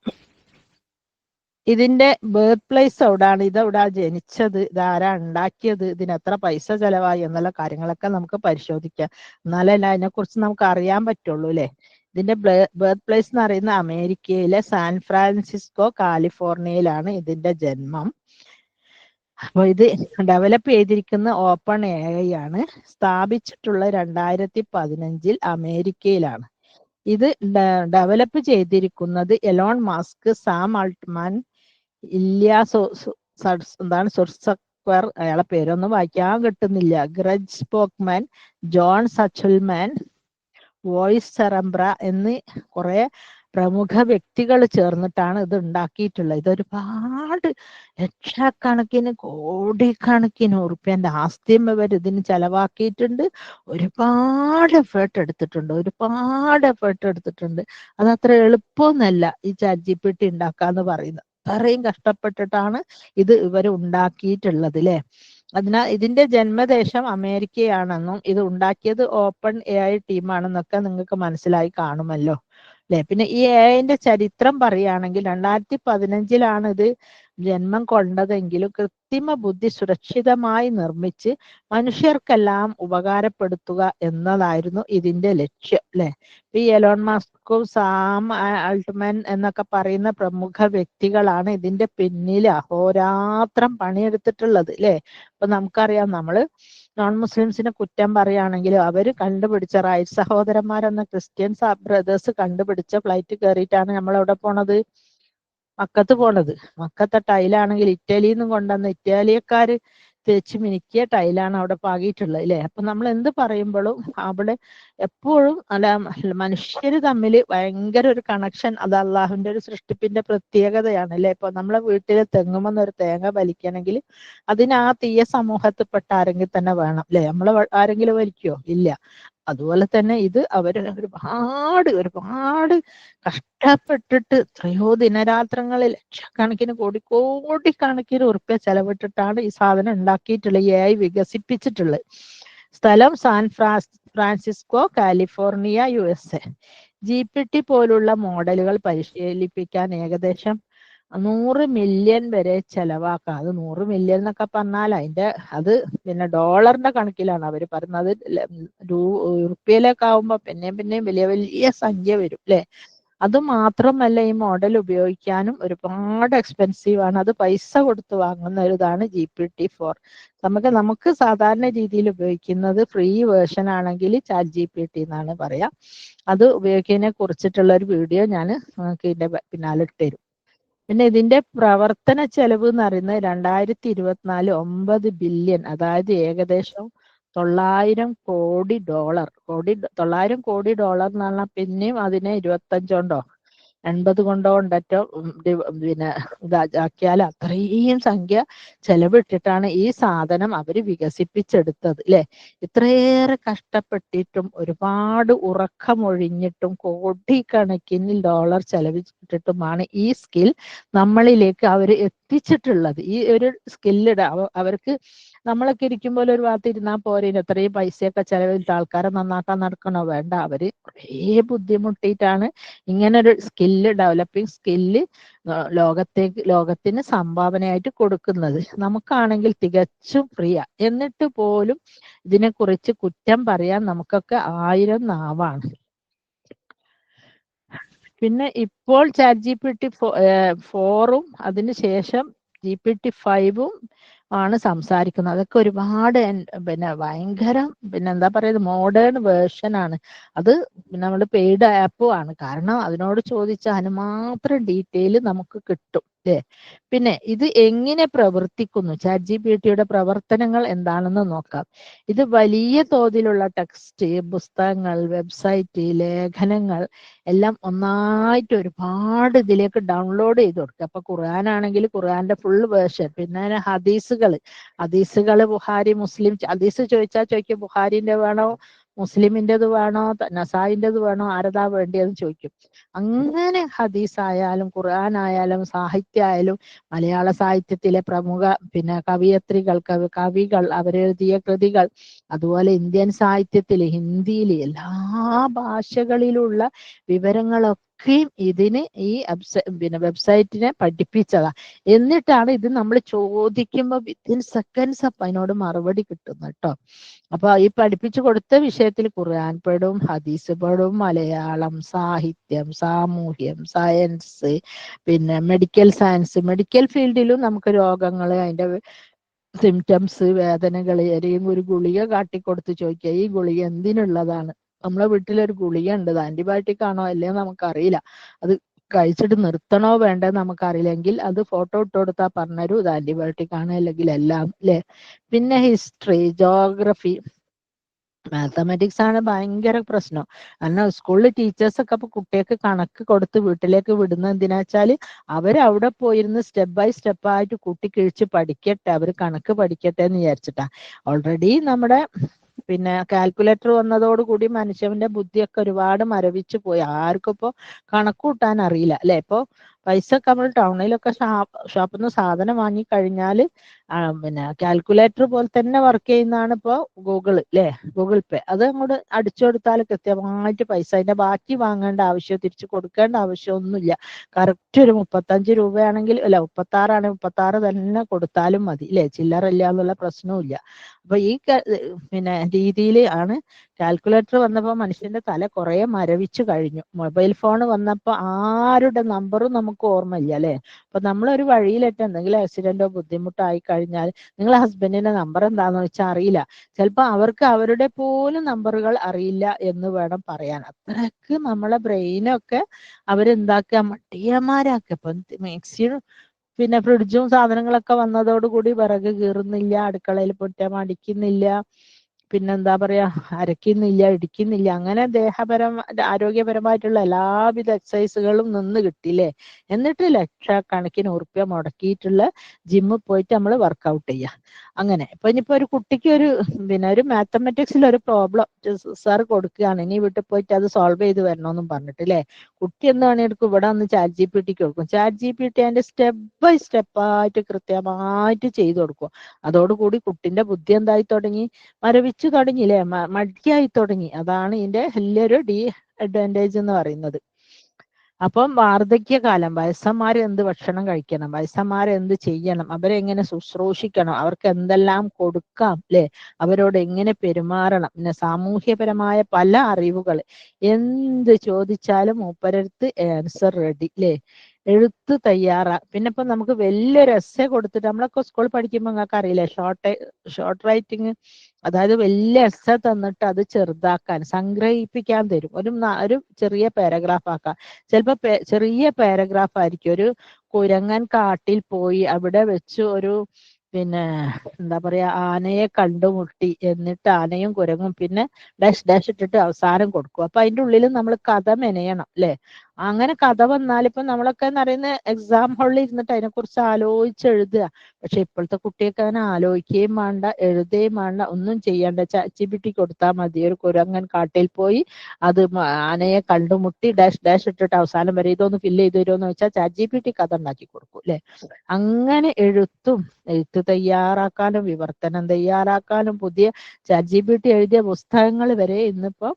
ഇതിന്റെ ബേർത്ത് പ്ലേസ് എവിടാണ്, ഇതെവിടാ ജനിച്ചത്, ഇതാരാ ഉണ്ടാക്കിയത്, ഇതിന് എത്ര പൈസ ചെലവായി എന്നുള്ള കാര്യങ്ങളൊക്കെ നമുക്ക് പരിശോധിക്കാം. എന്നാലല്ല അതിനെക്കുറിച്ച് നമുക്ക് അറിയാൻ പറ്റുള്ളൂ അല്ലെ. ഇതിന്റെ ബേർത്ത് പ്ലേസ് എന്ന് പറയുന്ന അമേരിക്കയിലെ സാൻ ഫ്രാൻസിസ്കോ കാലിഫോർണിയയിലാണ് ഇതിന്റെ ജന്മം. അപ്പൊ ഇത് ഡെവലപ്പ് ചെയ്തിരിക്കുന്ന ഓപ്പൺ എഐ ആണ്. സ്ഥാപിച്ചിട്ടുള്ള 2015 അമേരിക്കയിലാണ്. ഇത് ഡെവലപ്പ് ചെയ്തിരിക്കുന്നത് എലോൺ മസ്ക്, സാം ആൾട്ട്മാൻ, എന്താണ് സുർസക്വർ, അയാളെ പേരൊന്നും വായിക്കാൻ കിട്ടുന്നില്ല, ഗ്രജ് സ്പോക്മാൻ, ജോൺ സച്ചൽമാൻ, വോയിസ് സെറംബ്ര എന്നീ കുറെ പ്രമുഖ വ്യക്തികൾ ചേർന്നിട്ടാണ് ഇത് ഉണ്ടാക്കിയിട്ടുള്ളത്. ഇതൊരുപാട് ലക്ഷക്കണക്കിന് കോടിക്കണക്കിന് ഉറുപ്പ്യന്റെ ആസ്തിയും ഇവർ ഇതിന് ചെലവാക്കിയിട്ടുണ്ട്. ഒരുപാട് എഫേർട്ട് എടുത്തിട്ടുണ്ട്. അതത്ര എളുപ്പമൊന്നല്ല ഈ ChatGPT ഉണ്ടാക്കാന്ന് പറയുന്നത്. അത്രയും കഷ്ടപ്പെട്ടിട്ടാണ് ഇത് ഇവർ ഉണ്ടാക്കിയിട്ടുള്ളത് അല്ലെ. അതിനാൽ ഇതിന്റെ ജന്മദേശം അമേരിക്കയാണെന്നും ഇത് ഉണ്ടാക്കിയത് ഓപ്പൺ AI ടീമാണെന്നൊക്കെ നിങ്ങൾക്ക് മനസ്സിലായി കാണുമല്ലോ അല്ലെ. പിന്നെ ഈ AIന്റെ ചരിത്രം പറയുകയാണെങ്കിൽ 2015 ഇത് ജന്മം കൊണ്ടതെങ്കിലും കൃത്രിമ ബുദ്ധി സുരക്ഷിതമായി നിർമ്മിച്ച് മനുഷ്യർക്കെല്ലാം ഉപകാരപ്പെടുത്തുക എന്നതായിരുന്നു ഇതിന്റെ ലക്ഷ്യം അല്ലെ. ഈ എലോൺ മസ്കും സാം ആൾട്ട്മാൻ എന്നൊക്കെ പറയുന്ന പ്രമുഖ വ്യക്തികളാണ് ഇതിന്റെ പിന്നിൽ അഹോരാത്രം പണിയെടുത്തിട്ടുള്ളത് അല്ലെ. അപ്പൊ നമുക്കറിയാം, നമ്മള് നോൺ മുസ്ലിംസിനെ കുറ്റം പറയുകയാണെങ്കിൽ അവര് കണ്ടുപിടിച്ച റൈറ്റ് സഹോദരന്മാരെന്ന ക്രിസ്ത്യൻസ് ബ്രദേഴ്സ് കണ്ടുപിടിച്ച ഫ്ലൈറ്റ് കയറിയിട്ടാണ് നമ്മൾ എവിടെ പോണത്, മക്കത്ത് പോണത്. മക്കത്തെ ടൈലാണെങ്കിൽ ഇറ്റലിയിൽ നിന്നും കൊണ്ടുവന്ന ഇറ്റാലിയക്കാര് തേച്ച് മിനുക്കിയ ടൈലാണ് അവിടെ പാകിയിട്ടുള്ളത് അല്ലെ. അപ്പൊ നമ്മൾ എന്ത് പറയുമ്പോഴും അവിടെ എപ്പോഴും മനുഷ്യര് തമ്മിൽ ഭയങ്കര ഒരു കണക്ഷൻ, അത് അള്ളാഹുവിന്റെ ഒരു സൃഷ്ടിപ്പിന്റെ പ്രത്യേകതയാണ് അല്ലെ. ഇപ്പൊ നമ്മളെ വീട്ടിലെ തെങ്ങുമെന്നൊരു തേങ്ങ വലിക്കണമെങ്കിൽ അതിന് ആ തീയ സമൂഹത്തിൽപ്പെട്ട ആരെങ്കിലും തന്നെ വേണം അല്ലെ. നമ്മളെ ആരെങ്കിലും വലിക്കോ? ഇല്ല. അതുപോലെ തന്നെ ഇത് അവര് ഒരുപാട് കഷ്ടപ്പെട്ടിട്ട് എത്രയോ ദിനരാത്രങ്ങളിൽ ലക്ഷക്കണക്കിന് കോടിക്കണക്കിന് ഉറുപ്പ്യ ചെലവിട്ടിട്ടാണ് ഈ സാധനം ഉണ്ടാക്കിയിട്ടുള്ളത്, AI വികസിപ്പിച്ചിട്ടുള്ളത്. സ്ഥലം San Francisco, California, USA. GPT പോലുള്ള മോഡലുകൾ പരിശീലിപ്പിക്കാൻ ഏകദേശം 100 മില്യൺ വരെ ചെലവാക്കാം. അത് 100 മില്യൺ എന്നൊക്കെ പറഞ്ഞാൽ അത് പിന്നെ ഡോളറിന്റെ കണക്കിലാണ് അവർ പറയുന്നത്. റുപ്യയിലൊക്കെ ആവുമ്പോ പിന്നെയും വലിയ വലിയ സംഖ്യ വരും അല്ലെ. അത് മാത്രമല്ല, ഈ മോഡൽ ഉപയോഗിക്കാനും ഒരുപാട് എക്സ്പെൻസീവ് ആണ്. അത് പൈസ കൊടുത്ത് വാങ്ങുന്ന ഒരു ഇതാണ് GPT-4. നമുക്ക് സാധാരണ രീതിയിൽ ഉപയോഗിക്കുന്നത് ഫ്രീ വേർഷൻ ആണെങ്കിൽ ChatGPT എന്നാണ് പറയാ. അത് ഉപയോഗിക്കുന്നതിനെ കുറിച്ചിട്ടുള്ള ഒരു വീഡിയോ ഞാൻ നിങ്ങൾക്ക് ഇതിന്റെ പിന്നാലെ ഇട്ടുതരും. പിന്നെ ഇതിന്റെ പ്രവർത്തന ചെലവ് എന്ന് പറയുന്നത് 2024 9 ബില്യൺ, അതായത് ഏകദേശം $900 കോടി. 900 കോടി ഡോളർ എന്ന് പറഞ്ഞാൽ പിന്നെയും അതിനെ 25 കൊണ്ടോ 80 കൊണ്ടോ പിന്നെ ഇതാക്കിയാൽ അത്രയും സംഖ്യ ചെലവിട്ടിട്ടാണ് ഈ സാധനം അവര് വികസിപ്പിച്ചെടുത്തത് അല്ലെ. ഇത്രയേറെ കഷ്ടപ്പെട്ടിട്ടും ഒരുപാട് ഉറക്കമൊഴിഞ്ഞിട്ടും കോടിക്കണക്കിന് ഡോളർ ചെലവിട്ടിട്ടുമാണ് ഈ സ്കിൽ നമ്മളിലേക്ക് അവർ എത്തിച്ചിട്ടുള്ളത്. ഈ ഒരു സ്കില്ലിട അവർക്ക് നമ്മളൊക്കെ ഇരിക്കുമ്പോൾ ഒരു ഭാഗത്ത് ഇരുന്നാൽ പോരെ, എത്രയും പൈസയൊക്കെ ചെലവിട്ട് ആൾക്കാരെ നന്നാക്കാൻ നടക്കണോ? വേണ്ട. അവര് കുറേ ബുദ്ധിമുട്ടിയിട്ടാണ് ഇങ്ങനൊരു ഡെവലപ്പിംഗ് സ്കില്ല് ലോകത്തിന് സംഭാവനയായിട്ട് കൊടുക്കുന്നത്. നമുക്കാണെങ്കിൽ തികച്ചും ഫ്രീയാ. എന്നിട്ട് പോലും ഇതിനെക്കുറിച്ച് കുറ്റം പറയാൻ നമുക്കൊക്കെ 1000 നാവാണ്. പിന്നെ ഇപ്പോൾ ChatGPT-4 അതിനുശേഷം GPT-5 ആണ് സംസാരിക്കുന്നത്. അതൊക്കെ ഒരുപാട് പിന്നെ ഭയങ്കര എന്താ പറയുന്നത് മോഡേൺ വേർഷൻ ആണ്. അത് നമ്മുടെ പെയ്ഡ് ആപ്പും ആണ്. കാരണം അതിനോട് ചോദിച്ചാൽ അതിന് മാത്രം ഡീറ്റെയിൽ നമുക്ക് കിട്ടും അല്ലേ. പിന്നെ ഇത് എങ്ങനെ പ്രവർത്തിക്കുന്നു, ChatGPT-യുടെ പ്രവർത്തനങ്ങൾ എന്താണെന്ന് നോക്കാം. ഇത് വലിയ തോതിലുള്ള ടെക്സ്റ്റ്, പുസ്തകങ്ങൾ, വെബ്സൈറ്റ്, ലേഖനങ്ങൾ എല്ലാം ഒന്നായിട്ട് ഒരുപാട് ഇതിലേക്ക് ഡൗൺലോഡ് ചെയ്ത് കൊടുക്കുക. അപ്പൊ ഖുർആനാണെങ്കിൽ ഖുർആന്റെ ഫുൾ വേർഷൻ, പിന്നെ ഹദീസുകള് ബുഖാരി, മുസ്ലിം. ഹദീസ് ചോദിക്കും ബുഖാരിന്റെ വേണോ, മുസ്ലിമിൻ്റെത് വേണോ, നസായിൻ്റെത് വേണോ, ആരതാ വേണ്ടിയെന്ന് ചോദിക്കും. അങ്ങനെ ഹദീസ് ആയാലും ഖുർആൻ ആയാലും സാഹിത്യമായാലും മലയാള സാഹിത്യത്തിലെ പ്രമുഖ പിന്നെ കവികൾ അവരെഴുതിയ കൃതികൾ, അതുപോലെ ഇന്ത്യൻ സാഹിത്യത്തിൽ, ഹിന്ദിയിൽ, എല്ലാ ഭാഷകളിലുള്ള വിവരങ്ങളൊക്കെ ഇതൊക്കെയും ഇതിന് ഈ വെബ്സൈറ്റിനെ പഠിപ്പിച്ചതാ. എന്നിട്ടാണ് ഇത് നമ്മൾ ചോദിക്കുമ്പോൾ വിത്തിൻ സെക്കൻഡ്സ് അപ്പൊ അതിനോട് മറുപടി കിട്ടുന്നു കേട്ടോ. അപ്പൊ ഈ പഠിപ്പിച്ചു കൊടുത്ത വിഷയത്തിൽ ഖുർആൻ പെടും, ഹദീസ് പെടും, മലയാളം, സാഹിത്യം, സാമൂഹ്യം, സയൻസ്, പിന്നെ മെഡിക്കൽ സയൻസ്. മെഡിക്കൽ ഫീൽഡിലും നമുക്ക് രോഗങ്ങൾ, അതിന്റെ സിംറ്റംസ്, വേദനകൾ, ഏതെങ്കിലും ഒരു ഗുളിക കാട്ടിക്കൊടുത്ത് ചോദിക്കുക ഈ ഗുളിക എന്തിനുള്ളതാണ്. നമ്മളെ വീട്ടിലൊരു ഗുളിക ഉണ്ട്, ആന്റിബയോട്ടിക് ആണോ അല്ലേ നമുക്കറിയില്ല, അത് കഴിച്ചിട്ട് നിർത്തണോ വേണ്ടെന്ന് നമുക്കറിയില്ലെങ്കിൽ അത് ഫോട്ടോ ഇട്ട് കൊടുത്താൽ പറഞ്ഞുതരും ഇത് ആന്റിബയോട്ടിക് ആണ് അല്ലെങ്കിൽ എല്ലാം അല്ലെ. പിന്നെ ഹിസ്റ്ററി, ജോഗ്രഫി, മാത്തമാറ്റിക്സ് ആണ് ഭയങ്കര പ്രശ്നം. കാരണം സ്കൂളിൽ ടീച്ചേഴ്സൊക്കെ അപ്പൊ കുട്ടികൾക്ക് കണക്ക് കൊടുത്ത് വീട്ടിലേക്ക് വിടുന്ന എന്തിനാ വെച്ചാല് അവരവിടെ പോയിരുന്ന് സ്റ്റെപ്പ് ബൈ സ്റ്റെപ്പ് ആയിട്ട് കുട്ടി കിഴിച്ച് പഠിക്കട്ടെ, അവർ കണക്ക് പഠിക്കട്ടെ എന്ന് വിചാരിച്ചിട്ടാ. ഓൾറെഡി നമ്മുടെ പിന്നെ കാൽക്കുലേറ്റർ വന്നതോടുകൂടി മനുഷ്യന്റെ ബുദ്ധിയൊക്കെ ഒരുപാട് മരവിച്ചു പോയി. ആർക്കും ഇപ്പോ കണക്ക് കൂട്ടാൻ അറിയില്ല അല്ലെ. ഇപ്പൊ പൈസ ഒക്കെ നമ്മൾ ടൗണിലൊക്കെ ഷോപ്പിൽ നിന്ന് സാധനം വാങ്ങി കഴിഞ്ഞാല് പിന്നെ കാൽക്കുലേറ്റർ പോലെ തന്നെ വർക്ക് ചെയ്യുന്നതാണ് ഇപ്പൊ ഗൂഗിൾ അല്ലെ, ഗൂഗിൾ പേ. അത് അങ്ങോട്ട് അടിച്ചു കൊടുത്താൽ കൃത്യമായിട്ട് പൈസ, അതിന്റെ ബാക്കി വാങ്ങേണ്ട ആവശ്യം, തിരിച്ചു കൊടുക്കേണ്ട ആവശ്യമൊന്നുമില്ല. കറക്റ്റ് ഒരു 35 രൂപയാണെങ്കിൽ അല്ല 36 36 തന്നെ കൊടുത്താലും മതി അല്ലെ, ചില്ലറില്ല എന്നുള്ള പ്രശ്നവും ഇല്ല. അപ്പൊ ഈ പിന്നെ രീതിയിൽ ആണ് കാൽക്കുലേറ്റർ വന്നപ്പോൾ മനുഷ്യന്റെ തല കുറെ മരവിച്ചു കഴിഞ്ഞു. മൊബൈൽ ഫോൺ വന്നപ്പോൾ ആരുടെ നമ്പറും നമുക്ക് ഓർമ്മയില്ല അല്ലെ. അപ്പൊ നമ്മളൊരു വഴിയിലിട്ട് എന്തെങ്കിലും ആക്സിഡന്റോ ബുദ്ധിമുട്ടോ ആയി കഴിഞ്ഞാൽ നിങ്ങളെ ഹസ്ബൻഡിന്റെ നമ്പർ എന്താന്ന് വെച്ചാൽ അറിയില്ല, ചിലപ്പോൾ അവർക്ക് അവരുടെ പോലും നമ്പറുകൾ അറിയില്ല എന്ന് വേണം പറയാൻ. അത്രക്ക് നമ്മളെ ബ്രെയിനൊക്കെ അവരെന്താക്കുക, മടിയന്മാരാക്കുക. ഇപ്പൊ മാക്സിമം പിന്നെ ഫ്രിഡ്ജും സാധനങ്ങളൊക്കെ വന്നതോടുകൂടി വിറക് കീറുന്നില്ല, അടുക്കളയിൽ പൊട്ടാൻ മടിക്കുന്നില്ല, പിന്നെന്താ പറയാ അരയ്ക്കുന്നില്ല, ഇടിക്കുന്നില്ല. അങ്ങനെ ആരോഗ്യപരമായിട്ടുള്ള എല്ലാവിധ എക്സസൈസുകളും നിന്ന് കിട്ടില്ലേ. എന്നിട്ട് ലക്ഷക്കണക്കിന് ഉറുപ്പ്യ മുടക്കിയിട്ടുള്ള ജിമ്മിൽ പോയിട്ട് നമ്മൾ വർക്കൗട്ട് ചെയ്യുക. അങ്ങനെ ഇപ്പൊ ഇനിയിപ്പോ ഒരു കുട്ടിക്ക് പിന്നെ ഒരു മാത്തമാറ്റിക്സിൽ ഒരു പ്രോബ്ലം സാർ കൊടുക്കുകയാണ്, ഇനി വീട്ടിൽ പോയിട്ട് അത് സോൾവ് ചെയ്ത് വരണമെന്നും പറഞ്ഞിട്ട് അല്ലെ. കുട്ടി എന്ത് പണിയെടുക്കും, ഇവിടെ ഒന്ന് ചാറ്റ് ജി പി ടിക്ക് കൊടുക്കും. ചാറ്റ് ജി പി ടി അതിന്റെ സ്റ്റെപ്പ് ബൈ സ്റ്റെപ്പ് ആയിട്ട് കൃത്യമായിട്ട് ചെയ്തു കൊടുക്കും. അതോടുകൂടി കുട്ടിന്റെ ബുദ്ധി എന്തായി തുടങ്ങി, മരവിച്ചു തുടങ്ങിയില്ലേ, മടിയായി തുടങ്ങി. അതാണ് ഇതിന്റെ വലിയൊരു അഡ്വാൻറ്റേജ് എന്ന് പറയുന്നത്. അപ്പം വാർദ്ധക്യകാലം, വയസ്സന്മാർ എന്ത് ഭക്ഷണം കഴിക്കണം, വയസ്സന്മാർ എന്ത് ചെയ്യണം, അവരെ എങ്ങനെ ശുശ്രൂഷിക്കണം, അവർക്ക് എന്തെല്ലാം കൊടുക്കാം അല്ലെ, അവരോട് എങ്ങനെ പെരുമാറണം, പിന്നെ സാമൂഹ്യപരമായ പല അറിവുകൾ എന്ത് ചോദിച്ചാലും മൂപ്പരടുത്ത് ആൻസർ റെഡി അല്ലെ. എഴുത്ത് തയ്യാറാ. പിന്നെ ഇപ്പൊ നമുക്ക് വലിയൊരു എസ്സേ കൊടുത്തിട്ട്, നമ്മളൊക്കെ സ്കൂളിൽ പഠിക്കുമ്പോൾ നിങ്ങൾക്ക് അറിയില്ലേ ഷോർട്ട് റൈറ്റിങ്, അതായത് വലിയ എസ്സേ തന്നിട്ട് അത് ചെറുതാക്കാൻ സംഗ്രഹിപ്പിക്കാൻ തരും, ഒരു ചെറിയ പാരഗ്രാഫ് ആക്കാം. ചിലപ്പോ ചെറിയ പാരഗ്രാഫ് ആയിരിക്കും. ഒരു കുരങ്ങൻ കാട്ടിൽ പോയി അവിടെ വെച്ച് ഒരു പിന്നെ എന്താ പറയാ ആനയെ കണ്ടുമുട്ടി, എന്നിട്ട് ആനയും കുരങ്ങും പിന്നെ ഡാഷ് ഡാഷ് ഇട്ടിട്ട് അവസാനം കൊടുക്കും. അപ്പൊ അതിന്റെ ഉള്ളിൽ നമ്മൾ കഥ മെനയണം അല്ലെ. അങ്ങനെ കഥ വന്നാൽ ഇപ്പൊ നമ്മളൊക്കെ എന്ന് പറയുന്ന എക്സാം ഹാളിൽ ഇരുന്നിട്ട് അതിനെക്കുറിച്ച് ആലോചിച്ച് എഴുതുക. പക്ഷെ ഇപ്പോഴത്തെ കുട്ടികൾക്ക് അങ്ങനെ ആലോചിക്കുകയും വേണ്ട, എഴുതുകയും വേണ്ട, ഒന്നും ചെയ്യേണ്ട. ചാറ്റ് ജി പി ടി കൊടുത്താൽ മതി. ഒരു കുരങ്ങൻ കാട്ടിൽ പോയി അത് ആനയെ കണ്ടുമുട്ടി ഡാഷ് ഡാഷ് ഇട്ടിട്ട് അവസാനം വരെ ഇതൊന്ന് ഫില്ല് ചെയ്ത് തരുമോ എന്ന് വെച്ചാൽ ചാറ്റ് ജി പി ടി കഥ ഉണ്ടാക്കി കൊടുക്കും അല്ലെ. അങ്ങനെ എഴുത്ത് തയ്യാറാക്കാനും വിവർത്തനം തയ്യാറാക്കാനും പുതിയ ചാറ്റ് ജി പി ടി എഴുതിയ പുസ്തകങ്ങൾ വരെ ഇന്നിപ്പോ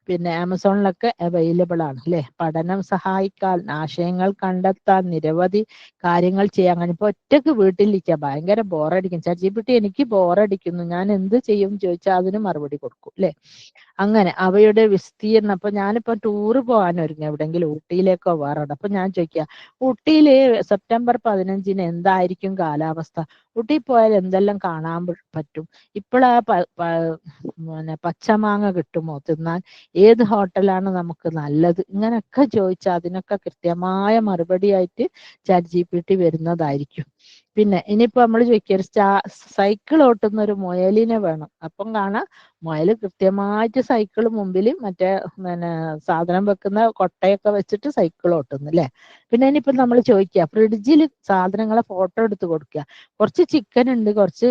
പിന്നെ ആമസോണിലൊക്കെ അവൈലബിൾ ആണ് അല്ലെ. പഠനം സഹായിക്കാൻ, ആശയങ്ങൾ കണ്ടെത്താൻ, നിരവധി കാര്യങ്ങൾ ചെയ്യാൻ. അങ്ങനെ ഇപ്പൊ ഒറ്റക്ക് വീട്ടിലിരിക്കുക, ഭയങ്കര ബോറടിക്കും. ചാറ്റ് ജി പി ടി എനിക്ക് ബോറടിക്കുന്നു, ഞാൻ എന്ത് ചെയ്യും ചോദിച്ചാൽ അതിന് മറുപടി കൊടുക്കും അല്ലെ. അങ്ങനെ അവയുടെ വിസ്തീർണം. അപ്പൊ ഞാനിപ്പോ ടൂറ് പോകാനൊരുങ്ങി എവിടെങ്കിലും ഊട്ടിയിലേക്കോ വേറെ. അപ്പൊ ഞാൻ ചോദിക്കുക, ഊട്ടിയില് സെപ്റ്റംബർ 15 എന്തായിരിക്കും കാലാവസ്ഥ, ഊട്ടി പോയാൽ എന്തെല്ലാം കാണാൻ പറ്റും, ഇപ്പോഴാ പിന്നെ പച്ചമാങ്ങ കിട്ടുമോ തിന്നാൻ, ഏത് ഹോട്ടലാണ് നമുക്ക് നല്ലത്, ഇങ്ങനെയൊക്കെ ചോദിച്ചാൽ അതിനൊക്കെ കൃത്യമായ മറുപടി ആയിട്ട് ചാറ്റ് ജി പി ടി വരുന്നതായിരിക്കും. പിന്നെ ഇനിയിപ്പോ നമ്മൾ ചോദിക്കുക, ഒരു സൈക്കിൾ ഓട്ടുന്ന ഒരു മുയലിനെ വേണം. അപ്പം കാണാം മുയല് കൃത്യമായിട്ട് സൈക്കിൾ മുമ്പിൽ മറ്റേ പിന്നെ സാധനം വെക്കുന്ന കൊട്ടയൊക്കെ വെച്ചിട്ട് സൈക്കിൾ ഓട്ടുന്നു അല്ലെ. പിന്നെ ഇനിയിപ്പോ നമ്മൾ ചോദിക്കുക, ഫ്രിഡ്ജിൽ സാധനങ്ങളെ ഫോട്ടോ എടുത്ത് കൊടുക്കുക. കുറച്ച് ചിക്കൻ ഉണ്ട്, കുറച്ച്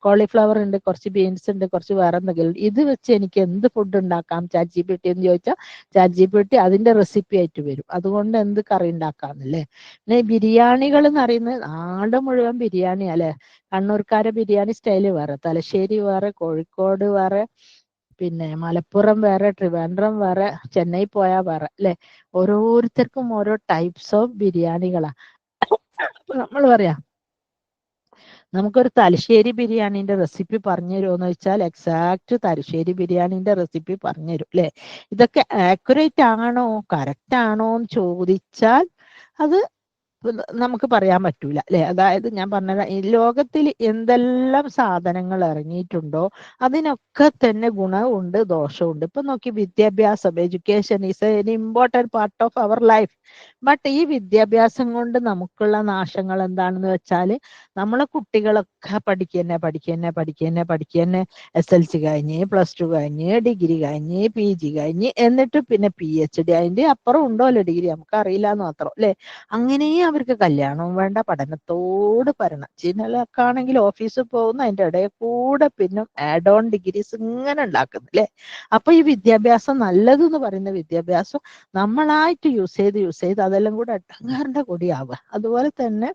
കോളിഫ്ലവർ ഉണ്ട്, കുറച്ച് ബീൻസ് ഉണ്ട്, കുറച്ച് വേറെ എന്തെങ്കിലും, ഇത് വെച്ച് എനിക്ക് എന്ത് ഫുഡ് ഉണ്ടാക്കാം ചാറ്റ് ജി പി ടി എന്ന് ചോദിച്ചാൽ ചാറ്റ് ജി പി ടി അതിന്റെ റെസിപ്പി ആയിട്ട് വരും. അതുകൊണ്ട് എന്ത് കറി ഉണ്ടാക്കാന്നല്ലേ. പിന്നെ ബിരിയാണികൾ എന്ന് പറയുന്നത് നാട് മുഴുവൻ ബിരിയാണി അല്ലെ. കണ്ണൂർക്കാരെ ബിരിയാണി സ്റ്റൈല് വേറെ, തലശ്ശേരി വേറെ, കോഴിക്കോട് വേറെ, പിന്നെ മലപ്പുറം വേറെ, ട്രിവാൻഡ്രം വേറെ, ചെന്നൈ പോയാ വേറെ അല്ലെ. ഓരോരുത്തർക്കും ഓരോ ടൈപ്സ് ഓഫ് ബിരിയാണികളാ. നമ്മൾ പറയാ നമുക്കൊരു തലശ്ശേരി ബിരിയാണിന്റെ റെസിപ്പി പറഞ്ഞു തരുമോന്ന് ചോദിച്ചാൽ എക്സാക്ട് തലശ്ശേരി ബിരിയാണിന്റെ റെസിപ്പി പറഞ്ഞു തരും അല്ലെ. ഇതൊക്കെ ആക്യുറേറ്റ് ആണോ, കറക്റ്റ് ആണോ എന്ന് ചോദിച്ചാൽ അത് നമുക്ക് പറയാൻ പറ്റൂല അല്ലെ. അതായത് ഞാൻ പറഞ്ഞ ഈ ലോകത്തിൽ എന്തെല്ലാം സാധനങ്ങൾ ഇറങ്ങിയിട്ടുണ്ടോ അതിനൊക്കെ തന്നെ ഗുണമുണ്ട് ദോഷമുണ്ട്. ഇപ്പൊ നോക്കി, വിദ്യാഭ്യാസം, education is an important part of our life. But ഈ വിദ്യാഭ്യാസം കൊണ്ട് നമുക്കുള്ള നാശങ്ങൾ എന്താണെന്ന് വെച്ചാൽ നമ്മളെ കുട്ടികളൊക്കെ പഠിക്കന്നെ SLC കഴിഞ്ഞ്, +2 കഴിഞ്ഞ്, ഡിഗ്രി കഴിഞ്ഞ്, PG കഴിഞ്ഞ്, എന്നിട്ട് പിന്നെ PhD, അതിന്റെ അപ്പുറം ഉണ്ടോല്ലോ ഡിഗ്രി, നമുക്ക് അറിയില്ല എന്ന് മാത്രം അല്ലെ. അങ്ങനെ അവർക്ക് കല്യാണവും വേണ്ട, പഠനത്തോട് ഭരണം. ചിലർക്ക് ആണെങ്കിൽ ഓഫീസിൽ പോകുന്ന അതിന്റെ ഇടയിൽ കൂടെ പിന്നെ ആഡ് ഓൺ ഡിഗ്രീസ് ഇങ്ങനെ ഉണ്ടാക്കുന്നു അല്ലെ. അപ്പൊ ഈ വിദ്യാഭ്യാസം നല്ലതെന്ന് പറയുന്ന വിദ്യാഭ്യാസം നമ്മളായിട്ട് യൂസ് ചെയ്ത് അതെല്ലാം കൂടെ എട്ടങ്ങാറിന്റെ കൊടിയാവുക. അതുപോലെ തന്നെ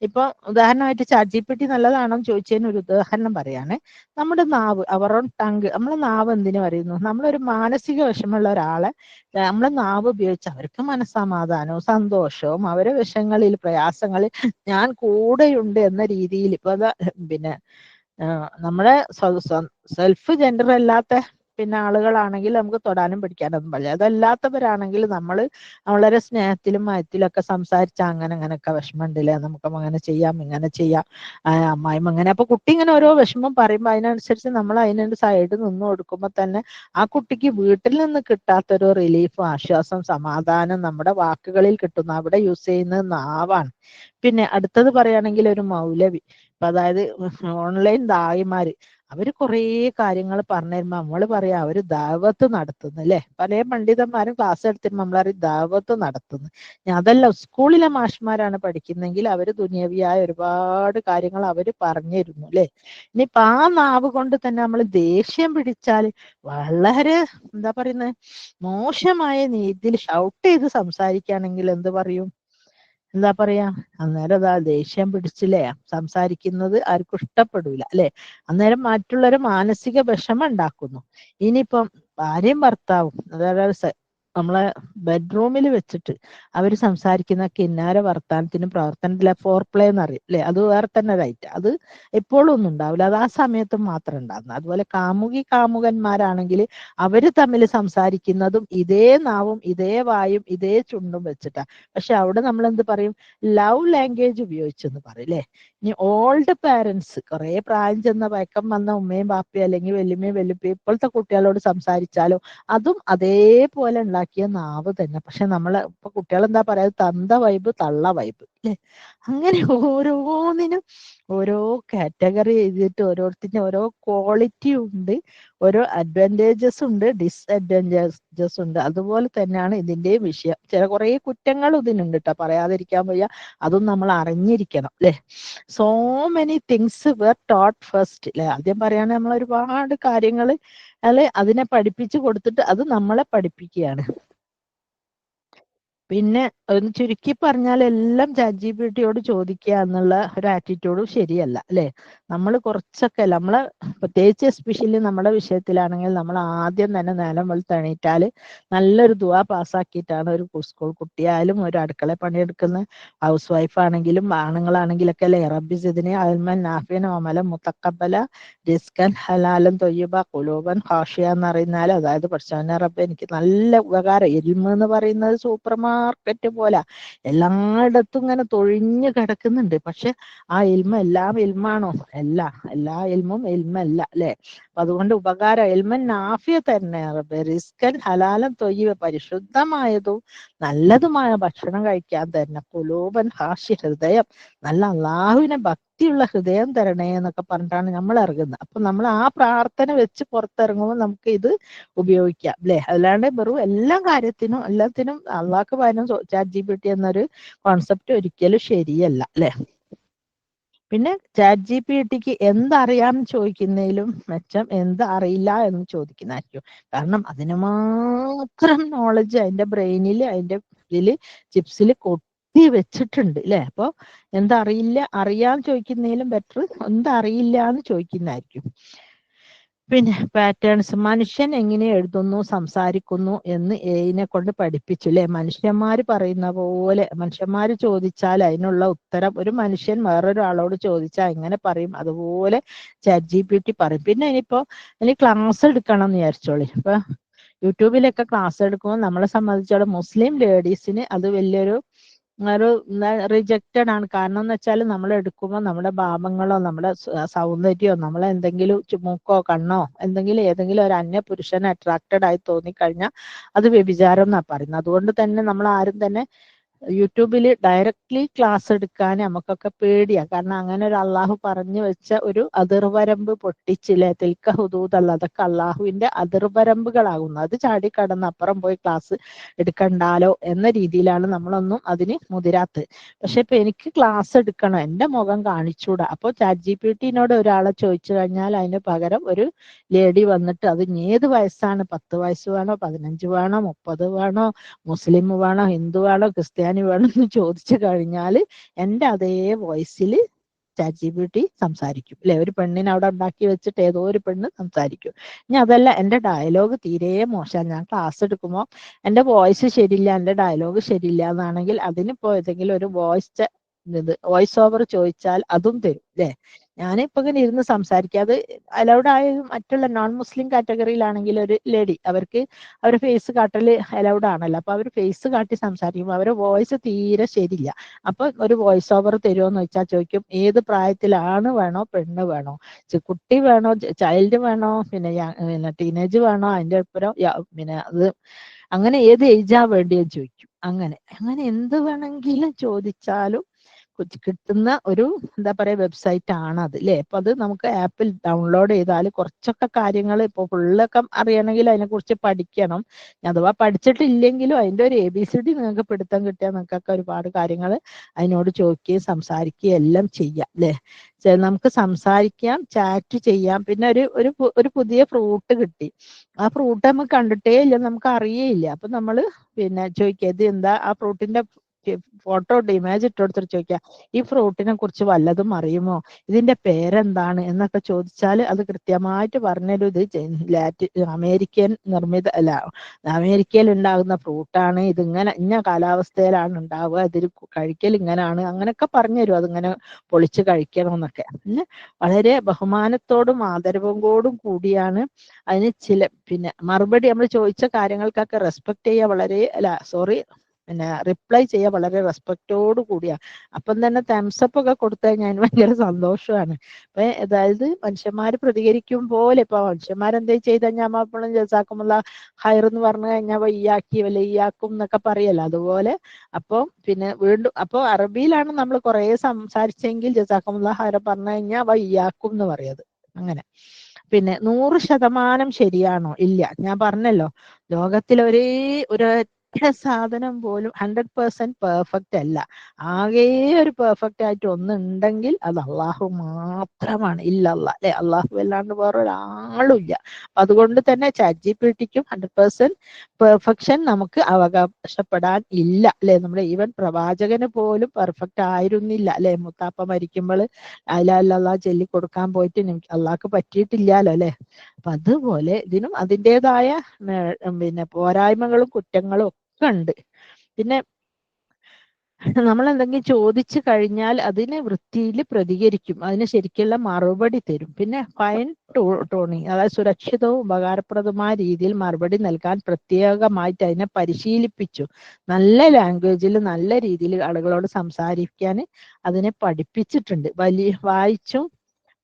ഇപ്പൊ ഉദാഹരണമായിട്ട് ChatGPT നല്ലതാണോ എന്ന് ചോദിച്ചതിന് ഒരു ഉദാഹരണം പറയാണ്. നമ്മുടെ നാവ്, അവർ ഓൺ ടങ്ക്, നമ്മളെ നാവ് എന്തിനു പറയുന്നു? നമ്മളൊരു മാനസിക വിഷമമുള്ള ഒരാളെ നമ്മളെ നാവ് ഉപയോഗിച്ച് അവർക്ക് മനസ്സമാധാനവും സന്തോഷവും അവരെ വിഷങ്ങളിൽ, പ്രയാസങ്ങളിൽ ഞാൻ കൂടെയുണ്ട് എന്ന രീതിയിൽ ഇപ്പൊ പിന്നെ നമ്മുടെ സെൽഫ് ജെൻഡർ അല്ലാത്ത പിന്നെ ആളുകളാണെങ്കിൽ നമുക്ക് തൊടാനും പിടിക്കാനൊന്നും പാടില്ല. അതല്ലാത്തവരാണെങ്കിൽ നമ്മൾ വളരെ സ്നേഹത്തിലും മയത്തിലൊക്കെ സംസാരിച്ച അങ്ങനെയൊക്കെ വിഷമമുണ്ടല്ലേ, നമുക്ക് അങ്ങനെ ചെയ്യാം, ഇങ്ങനെ ചെയ്യാം, അമ്മായിമ്മ അങ്ങനെ. അപ്പൊ കുട്ടി ഇങ്ങനെ ഓരോ വിഷമം പറയുമ്പോൾ അതിനനുസരിച്ച് നമ്മൾ അതിനൊരു സൈഡ് നിന്ന് കൊടുക്കുമ്പോൾ തന്നെ ആ കുട്ടിക്ക് വീട്ടിൽ നിന്ന് കിട്ടാത്തൊരു റിലീഫ്, ആശ്വാസം, സമാധാനം നമ്മുടെ വാക്കുകളിൽ കിട്ടുന്നു. അവിടെ യൂസ് ചെയ്യുന്നത് നാവാണ്. പിന്നെ അടുത്തത് പറയുകയാണെങ്കിൽ ഒരു മൗലവി, അതായത് ഓൺലൈൻ ദായിമാര്, അവര് കുറേ കാര്യങ്ങൾ പറഞ്ഞു തരുമ്പോ നമ്മള് പറയാ അവര് ദാവത്ത് നടത്തുന്നു അല്ലെ. പല പണ്ഡിതന്മാരും ക്ലാസ് എടുത്തിരുമ്പോ നമ്മളറിയും ദാവത്ത് നടത്തുന്നു. അതല്ല, സ്കൂളിലെ മാഷ്മാരാണ് പഠിക്കുന്നെങ്കിൽ അവര് ദുനിയവിയായ ഒരുപാട് കാര്യങ്ങൾ അവര് പറഞ്ഞു തരുന്നു അല്ലെ. ഇനിയിപ്പൊ ആ നാവ് കൊണ്ട് തന്നെ നമ്മൾ ദേഷ്യം പിടിച്ചാല് വളരെ എന്താ പറയുന്നത്, മോശമായ രീതിയിൽ ഷൗട്ട് ചെയ്ത് സംസാരിക്കുകയാണെങ്കിൽ എന്ത് പറയും, എന്താ പറയാ, അന്നേരം അതാ ദേഷ്യം പിടിച്ചില്ലേ സംസാരിക്കുന്നത് ആർക്കും ഇഷ്ടപ്പെടൂല അല്ലെ. അന്നേരം മറ്റുള്ളവരെ മാനസിക വിഷമം ഉണ്ടാക്കുന്നു. ഇനിയിപ്പം ഭാര്യയും ഭർത്താവും, അതായത് നമ്മളെ ബെഡ്റൂമിൽ വെച്ചിട്ട് അവര് സംസാരിക്കുന്ന കിന്നാര വർത്താനത്തിനും പ്രവർത്തനത്തിലെ ഫോർ പ്ലേ എന്ന് അറിയും അല്ലെ. അത് വേറെ തന്നെ റൈറ്റ്, അത് എപ്പോഴും ഒന്നും ഉണ്ടാവില്ല, അത് ആ സമയത്തും മാത്രം ഉണ്ടാകുന്നത്. അതുപോലെ കാമുകന്മാരാണെങ്കിൽ അവര് തമ്മിൽ സംസാരിക്കുന്നതും ഇതേ നാവും ഇതേ വായും ഇതേ ചുണ്ടും വെച്ചിട്ടാ. പക്ഷെ അവിടെ നമ്മൾ എന്ത് പറയും, ലവ് ലാംഗ്വേജ് ഉപയോഗിച്ചെന്ന് പറയും അല്ലെ. ഇനി ഓൾഡ് പാരന്റ്സ്, കുറെ പ്രായം ചെന്ന പഴക്കം വന്ന ഉമ്മയും ബാപ്പയും അല്ലെങ്കിൽ വല്യമ്മയും വല്യപ്പയും ഇപ്പോഴത്തെ കുട്ടികളോട് സംസാരിച്ചാലോ അതും അതേപോലെ ഉണ്ടാക്കിയ നാവ് തന്നെ. പക്ഷെ നമ്മള് ഇപ്പൊ കുട്ടികൾ എന്താ പറയാ, തന്ത വൈബ് തള്ള വൈബ് അല്ലെ. അങ്ങനെ ഓരോന്നിനും ഓരോ കാറ്റഗറി ചെയ്തിട്ട് ഓരോരുത്തരും ഓരോ ക്വാളിറ്റി ഉണ്ട്, ഓരോ അഡ്വാൻറ്റേജസ് ഉണ്ട്, ഡിസ്അഡ്വാൻറ്റേജസ് ഉണ്ട്. അതുപോലെ തന്നെയാണ് ഇതിന്റെയും വിഷയം. കുറെ കുറ്റങ്ങളും ഇതിനുണ്ട് കേട്ടോ, പറയാതിരിക്കാൻ വയ്യ. അതും നമ്മൾ അറിഞ്ഞിരിക്കണം അല്ലെ. So many things were taught first അല്ലെ. ആദ്യം പറയാണ് നമ്മൾ ഒരുപാട് കാര്യങ്ങൾ അല്ലെ അതിനെ പഠിപ്പിച്ചു കൊടുത്തിട്ട് അത് നമ്മളെ പഠിപ്പിക്കുകയാണ്. പിന്നെ ഒന്ന് ചുരുക്കി പറഞ്ഞാൽ എല്ലാം ChatGPTയോട് ചോദിക്കുക എന്നുള്ള ഒരു ആറ്റിറ്റ്യൂഡും ശരിയല്ല അല്ലെ. നമ്മൾ കുറച്ചൊക്കെ നമ്മളെ പ്രത്യേകിച്ച് എസ്പെഷ്യലി നമ്മുടെ വിഷയത്തിലാണെങ്കിൽ നമ്മൾ ആദ്യം തന്നെ നേരം വെളുത്തെണീറ്റാല് നല്ലൊരു ദുആ പാസ്സാക്കിയിട്ടാണ് ഒരു സ്കൂൾ കുട്ടിയായാലും ഒരു അടുക്കള പണിയെടുക്കുന്ന ഹൗസ് വൈഫ് ആണെങ്കിലും ആണുങ്ങളാണെങ്കിലൊക്കെ അല്ലെ, റബ്ബി സിദ്നി ഇൽമൻ നാഫിഅൻ വഅമലൻ മുതഖബ്ബല റിസ്കൻ ഹലാലൻ ത്വയ്യിബ ഖുലൂബൻ ഖാശിയ എന്ന് പറയുന്നാൽ, അതായത് പഠിച്ചവനെ റബ്ബ് എനിക്ക് നല്ല ഉപകാരം. ഇൽമ് എന്ന് പറയുന്നത് സൂപ്പർ മാർക്കറ്റ് പോലെ എല്ലായിടത്തും ഇങ്ങനെ തൊഴിഞ്ഞു കിടക്കുന്നുണ്ട്. പക്ഷെ ആ ഇൽമ എല്ലാം ഇൽമാണോ? എല്ലാ ഇൽമും ഇൽമല്ല അല്ലെ. അപ്പൊ അതുകൊണ്ട് ഉപകാരം ഇൽമൻ നാഫിയ തന്നെ, റിസ്കൻ ഹലാലൻ ത്വയ്യിബ പരിശുദ്ധമായതും നല്ലതുമായ ഭക്ഷണം കഴിക്കാൻ തന്നെ, ഖുലൂബൻ ഹാഷി ഹൃദയം, നല്ല അള്ളാഹുവിനെ ഭക്തിയുള്ള ഹൃദയം തരണേ എന്നൊക്കെ പറഞ്ഞിട്ടാണ് നമ്മൾ ഇറങ്ങുന്നത്. അപ്പൊ നമ്മൾ ആ പ്രാർത്ഥന വെച്ച് പുറത്തിറങ്ങുമ്പോൾ നമുക്ക് ഇത് ഉപയോഗിക്കാം അല്ലെ. അല്ലാണ്ട് വെറും എല്ലാത്തിനും അള്ളാഹ്ക്ക് പകരം ChatGPT എന്നൊരു കോൺസെപ്റ്റ് ഒരിക്കലും ശരിയല്ല അല്ലെ. പിന്നെ ChatGPTക്ക് എന്തറിയാം ചോദിക്കുന്നതിലും മെച്ചം എന്ത് അറിയില്ല എന്ന് ചോദിക്കുന്നതായിരിക്കും. കാരണം അതിന് മാത്രം നോളജ് അതിന്റെ ബ്രെയിനിൽ അതിന്റെ ഇതില് ചിപ്സിൽ കൊട്ടി വെച്ചിട്ടുണ്ട് അല്ലെ. അപ്പൊ എന്തറിയില്ല അറിയാൻ ചോദിക്കുന്നതിലും ബെറ്റർ എന്തറിയില്ല എന്ന് ചോദിക്കുന്നതായിരിക്കും. പിന്നെ പാറ്റേൺസ്, മനുഷ്യൻ എങ്ങനെ എഴുതുന്നു സംസാരിക്കുന്നു എന്ന് എഐനെ കൊണ്ട് പഠിപ്പിച്ചു അല്ലെ. മനുഷ്യന്മാര് പറയുന്ന പോലെ മനുഷ്യന്മാര് ചോദിച്ചാൽ അതിനുള്ള ഉത്തരം ഒരു മനുഷ്യൻ വേറൊരാളോട് ചോദിച്ചാൽ എങ്ങനെ പറയും അതുപോലെ ChatGPT പറയും. പിന്നെ ഇനിയിപ്പോ ക്ലാസ് എടുക്കണം എന്ന് വിചാരിച്ചോളി. ഇപ്പൊ യൂട്യൂബിലൊക്കെ ക്ലാസ് എടുക്കുമ്പോൾ നമ്മളെ സംബന്ധിച്ചോളം മുസ്ലിം ലേഡീസിന് അത് വലിയൊരു റിജക്റ്റഡ് ആണ്. കാരണം എന്ന് വെച്ചാൽ നമ്മൾ എടുക്കുമ്പോൾ നമ്മുടെ ഭാവങ്ങളോ നമ്മുടെ സൗന്ദര്യമോ നമ്മളെ എന്തെങ്കിലും മൂക്കോ കണ്ണോ ഏതെങ്കിലും ഒരു അന്യ പുരുഷനെ അട്രാക്റ്റഡ് ആയി തോന്നിക്കഴിഞ്ഞാൽ അത് വ്യഭിചാരം എന്നാ പറയുന്നത്. അതുകൊണ്ട് തന്നെ നമ്മൾ ആരും തന്നെ യൂട്യൂബിൽ ഡയറക്റ്റ്ലി ക്ലാസ് എടുക്കാൻ നമുക്കൊക്കെ പേടിയാ. കാരണം അങ്ങനെ ഒരു അള്ളാഹു പറഞ്ഞു വെച്ച ഒരു അതിർവരമ്പ് പൊട്ടിച്ചില്ലേ, തിൽക്ക ഹുദൂദല്ല, അതൊക്കെ അള്ളാഹുവിന്റെ അതിർവരമ്പുകളാകുന്നു. അത് ചാടിക്കടന്ന് അപ്പുറം പോയി ക്ലാസ് എടുക്കണ്ടാലോ എന്ന രീതിയിലാണ് നമ്മളൊന്നും അതിന് മുതിരാത്തത്. പക്ഷെ ഇപ്പൊ എനിക്ക് ക്ലാസ് എടുക്കണം, എന്റെ മുഖം കാണിച്ചൂടാ. അപ്പോൾ ChatGPT-നോട് ഒരാളെ ചോദിച്ചു കഴിഞ്ഞാൽ അതിന് പകരം ഒരു ലേഡി വന്നിട്ട് അത് ഏത് വയസ്സാണ്, 10 വയസ്സ് വേണോ 15 വേണോ 30 വേണോ മുസ്ലിം വേണോ ഹിന്ദു വേണോ ക്രിസ്ത്യാനി വേണോ എന്ന് ചോദിച്ചു കഴിഞ്ഞാൽ എൻ്റെ അതേ വോയിസിൽ ChatGPT സംസാരിക്കും അല്ലെ. ഒരു പെണ്ണിനെ അവിടെ ഉണ്ടാക്കി വെച്ചിട്ട് ഏതോ ഒരു പെണ്ണ് സംസാരിക്കും. ഇനി അതല്ല, എൻ്റെ ഡയലോഗ് തീരെ മോശമാണ്, ഞാൻ ക്ലാസ് എടുക്കുമ്പോൾ എൻ്റെ വോയിസ് ശരിയില്ല, എൻ്റെ ഡയലോഗ് ശരിയില്ല എന്നാണെങ്കിൽ അതിനിപ്പോ ഏതെങ്കിലും ഒരു വോയിസ് ഓവർ ചോദിച്ചാൽ അതും തരും അല്ലെ. ഞാനിപ്പോ ഇങ്ങനെ ഇരുന്ന് സംസാരിക്കാതെ അലൗഡ് ആയ മറ്റുള്ള നോൺ മുസ്ലിം കാറ്റഗറിയിലാണെങ്കിൽ ഒരു ലേഡി അവർക്ക് അവരുടെ ഫേസ് കാട്ടൽ അലൗഡ് ആണല്ലോ. അപ്പൊ അവർ ഫേസ് കാട്ടി സംസാരിക്കുമ്പോൾ അവരുടെ വോയിസ് തീരെ ശരിയില്ല. അപ്പൊ ഒരു വോയിസ് ഓവർ തരുമോന്ന് ചോദിച്ചാൽ ചോദിക്കും ഏത് പ്രായത്തിലാണ് വേണോ പെണ്ണ് വേണോ കുട്ടി വേണോ ചൈൽഡ് വേണോ പിന്നെ ടീനേജ് വേണോ അതിന്റെ അപ്പുറം പിന്നെ അത് അങ്ങനെ ഏത് ഏജാ വേണ്ടിയെന്ന് ചോദിക്കും. അങ്ങനെ അങ്ങനെ എന്ത് വേണമെങ്കിലും ചോദിച്ചാലും കിട്ടുന്ന ഒരു എന്താ പറയാ വെബ്സൈറ്റ് ആണ് അത് അല്ലേ. അപ്പൊ അത് നമുക്ക് ആപ്പിൽ ഡൗൺലോഡ് ചെയ്താൽ കുറച്ചൊക്കെ കാര്യങ്ങൾ ഇപ്പൊ ഫുള്ളൊക്കെ അറിയണമെങ്കിൽ അതിനെക്കുറിച്ച് പഠിക്കണം. അഥവാ പഠിച്ചിട്ടില്ലെങ്കിലും അതിന്റെ ഒരു ABCD നിങ്ങൾക്ക് പിടുത്തം കിട്ടിയാൽ നിങ്ങൾക്കൊക്കെ ഒരുപാട് കാര്യങ്ങൾ അതിനോട് ചോദിക്കുകയും സംസാരിക്കുകയും എല്ലാം ചെയ്യാം അല്ലെ. നമുക്ക് സംസാരിക്കാം, ചാറ്റ് ചെയ്യാം. പിന്നെ ഒരു പുതിയ ഫ്രൂട്ട് കിട്ടി, ആ ഫ്രൂട്ട് നമുക്ക് കണ്ടിട്ടേ ഇല്ല, നമുക്ക് അറിയേയില്ല. അപ്പൊ നമ്മള് പിന്നെ ചോദിക്കുക ഇത് എന്താ, ആ ഫ്രൂട്ടിന്റെ ഫോട്ടോ ഇമേജ് ഇട്ട് കൊടുത്തിട്ട് ചോദിക്കുക ഈ ഫ്രൂട്ടിനെ കുറിച്ച് വല്ലതും അറിയുമോ, ഇതിന്റെ പേരെന്താണ് എന്നൊക്കെ ചോദിച്ചാൽ അത് കൃത്യമായിട്ട് പറഞ്ഞൊരു ഇത് അമേരിക്കൻ നിർമ്മിത അല്ല അമേരിക്കയിൽ ഉണ്ടാകുന്ന ഫ്രൂട്ടാണ്, ഇതിങ്ങനെ ഇന്ന കാലാവസ്ഥയിലാണ് ഉണ്ടാവുക, ഇതിൽ കഴിക്കൽ ഇങ്ങനെയാണ്, അങ്ങനെയൊക്കെ പറഞ്ഞു തരും. അതിങ്ങനെ പൊളിച്ച് കഴിക്കണം എന്നൊക്കെ വളരെ ബഹുമാനത്തോടും ആദരവോടും കൂടിയാണ് അതിന് പിന്നെ മറുപടി നമ്മൾ ചോദിച്ച കാര്യങ്ങൾക്കൊക്കെ റെസ്പെക്ട് ചെയ്യുക പിന്നെ റിപ്ലൈ ചെയ്യുക വളരെ റെസ്പെക്റ്റോട് കൂടിയാ. അപ്പം തന്നെ തംസപ്പ് ഒക്കെ കൊടുത്തു കഴിഞ്ഞാൽ അതിന് ഭയങ്കര സന്തോഷമാണ്. അപ്പൊ അതായത് മനുഷ്യന്മാര് പ്രതികരിക്കും പോലെ ഇപ്പൊ മനുഷ്യന്മാരെന്തെങ്കിലും ചെയ്ത് കഴിഞ്ഞാൽ അപ്പോഴും ജസാക്കുമുള്ള ഹൈർ എന്ന് പറഞ്ഞു കഴിഞ്ഞാൽ വയ്യാക്കി വലയ്യാക്കും എന്നൊക്കെ പറയല്ലോ, അതുപോലെ അപ്പൊ പിന്നെ വീണ്ടും അപ്പൊ അറബിയിലാണ് നമ്മൾ കുറെ സംസാരിച്ചെങ്കിൽ ജസാക്കുമുള്ള ഹൈർ പറഞ്ഞു കഴിഞ്ഞാൽ വയ്യാക്കും എന്ന് പറയത്. അങ്ങനെ പിന്നെ 100% ശരിയാണോ, ഇല്ല. ഞാൻ പറഞ്ഞല്ലോ ലോകത്തിൽ ഒരു സാധനം പോലും 100% പെർഫെക്റ്റ് അല്ല. ആകെ ഒരു പെർഫെക്റ്റ് ആയിട്ട് ഒന്നുണ്ടെങ്കിൽ അത് അള്ളാഹു മാത്രമാണ്. ഇല്ലല്ല അല്ലെ, അള്ളാഹു അല്ലാണ്ട് വേറൊരാളും ഇല്ല. അതുകൊണ്ട് തന്നെ ChatGPT-ക്കും 100% പെർഫെക്ഷൻ നമുക്ക് അവകാശപ്പെടാൻ ഇല്ല അല്ലെ. നമ്മുടെ ഈവൻ പ്രവാചകന് പോലും പെർഫെക്റ്റ് ആയിരുന്നില്ല അല്ലെ. മുത്താപ്പ മരിക്കുമ്പോൾ അല്ലാ ചൊല്ലി കൊടുക്കാൻ പോയിട്ട് അള്ളാഹ്ക്ക് പറ്റിയിട്ടില്ലല്ലോ അല്ലെ. അപ്പൊ അതുപോലെ ഇതിനും അതിൻ്റെതായ പിന്നെ പോരായ്മകളും കുറ്റങ്ങളും ഒക്കെ ഉണ്ട്. പിന്നെ നമ്മൾ എന്തെങ്കിലും ചോദിച്ചു കഴിഞ്ഞാൽ അതിന് വൃത്തിയിൽ പ്രതികരിക്കും, അതിന് ശരിക്കുള്ള മറുപടി തരും. പിന്നെ ഫൈൻ ടോണിങ്, അതായത് സുരക്ഷിതവും ഉപകാരപ്രദമായ രീതിയിൽ മറുപടി നൽകാൻ പ്രത്യേകമായിട്ട് അതിനെ പരിശീലിപ്പിച്ചു. നല്ല ലാംഗ്വേജിൽ നല്ല രീതിയിൽ ആളുകളോട് സംസാരിക്കാൻ അതിനെ പഠിപ്പിച്ചിട്ടുണ്ട്. വായിച്ചും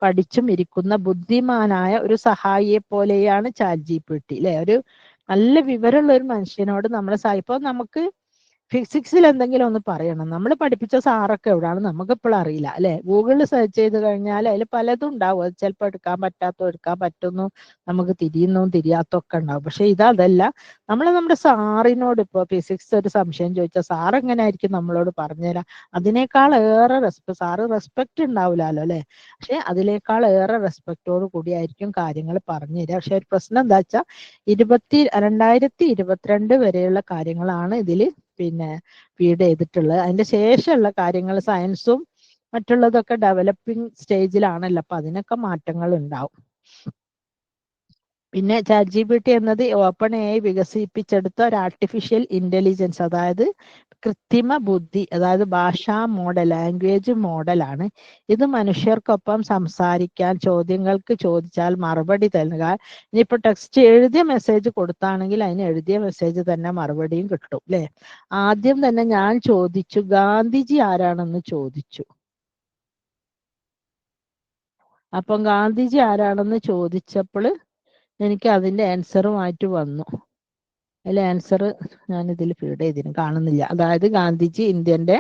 പഠിച്ചും ഇരിക്കുന്ന ബുദ്ധിമാനായ ഒരു സഹായിയെ പോലെയാണ് ChatGPT അല്ലെ. ഒരു നല്ല വിവരമുള്ള ഒരു മനുഷ്യനോട് നമ്മളെ ഇപ്പൊ നമുക്ക് ഫിസിക്സിൽ എന്തെങ്കിലും ഒന്ന് പറയണം, നമ്മൾ പഠിപ്പിച്ച സാറൊക്കെ എവിടെയാണ് നമുക്ക് ഇപ്പോൾ അറിയില്ല അല്ലെ. ഗൂഗിളിൽ സെർച്ച് ചെയ്ത് കഴിഞ്ഞാൽ അതിൽ പലതും ഉണ്ടാവും, അത് ചിലപ്പോൾ എടുക്കാൻ പറ്റാത്തോ എടുക്കാൻ പറ്റുന്നു, നമുക്ക് തിരിയാത്തൊക്കെ ഉണ്ടാവും. പക്ഷെ ഇതല്ല, നമ്മുടെ സാറിനോട് ഇപ്പോൾ ഫിസിക്സ് ഒരു സംശയം ചോദിച്ചാൽ സാർ എങ്ങനെയായിരിക്കും നമ്മളോട് പറഞ്ഞുതരാം. അതിനേക്കാൾ ഏറെ സാറ് റെസ്പെക്ട് ഉണ്ടാവില്ലല്ലോ അല്ലെ, പക്ഷെ അതിനേക്കാൾ ഏറെ റെസ്പെക്റ്റോട് കൂടിയായിരിക്കും കാര്യങ്ങൾ പറഞ്ഞു തരിക. പക്ഷെ ഒരു പ്രശ്നം എന്താ വെച്ചാൽ 2022 വരെയുള്ള കാര്യങ്ങളാണ് ഇതിൽ പിന്നെ ഫീഡ് ചെയ്തിട്ടുള്ളത്. അതിന്റെ ശേഷമുള്ള കാര്യങ്ങൾ സയൻസും മറ്റുള്ളതൊക്കെ ഡെവലപ്പിംഗ് സ്റ്റേജിലാണല്ലോ. അപ്പൊ അതിനൊക്കെ മാറ്റങ്ങൾ ഉണ്ടാവും. പിന്നെ ChatGPT എന്നത് ഓപ്പൺ AI വികസിപ്പിച്ചെടുത്ത ഒരു ആർട്ടിഫിഷ്യൽ ഇന്റലിജൻസ്, അതായത് കൃത്രിമ ബുദ്ധി, അതായത് ഭാഷാ മോഡൽ, ലാംഗ്വേജ് മോഡലാണ്. ഇത് മനുഷ്യർക്കൊപ്പം സംസാരിക്കാൻ, ചോദ്യങ്ങൾക്ക് ചോദിച്ചാൽ മറുപടി തരുക. ഇനിയിപ്പോൾ ടെക്സ്റ്റ് എഴുതിയ മെസ്സേജ് കൊടുത്താണെങ്കിൽ അതിന് എഴുതിയ മെസ്സേജ് തന്നെ മറുപടിയും കിട്ടും അല്ലേ. ആദ്യം തന്നെ ഞാൻ ചോദിച്ചു, ഗാന്ധിജി ആരാണെന്ന് ചോദിച്ചു. അപ്പം ഗാന്ധിജി ആരാണെന്ന് ചോദിച്ചപ്പോൾ എനിക്ക് അതിന്റെ ആൻസറുമായിട്ട് വന്നു. അതിൽ ആൻസർ ഞാൻ ഇതിൽ ഫീഡ് ചെയ്തിന്, കാണുന്നില്ല. അതായത് ഗാന്ധിജി ഇന്ത്യന്റെ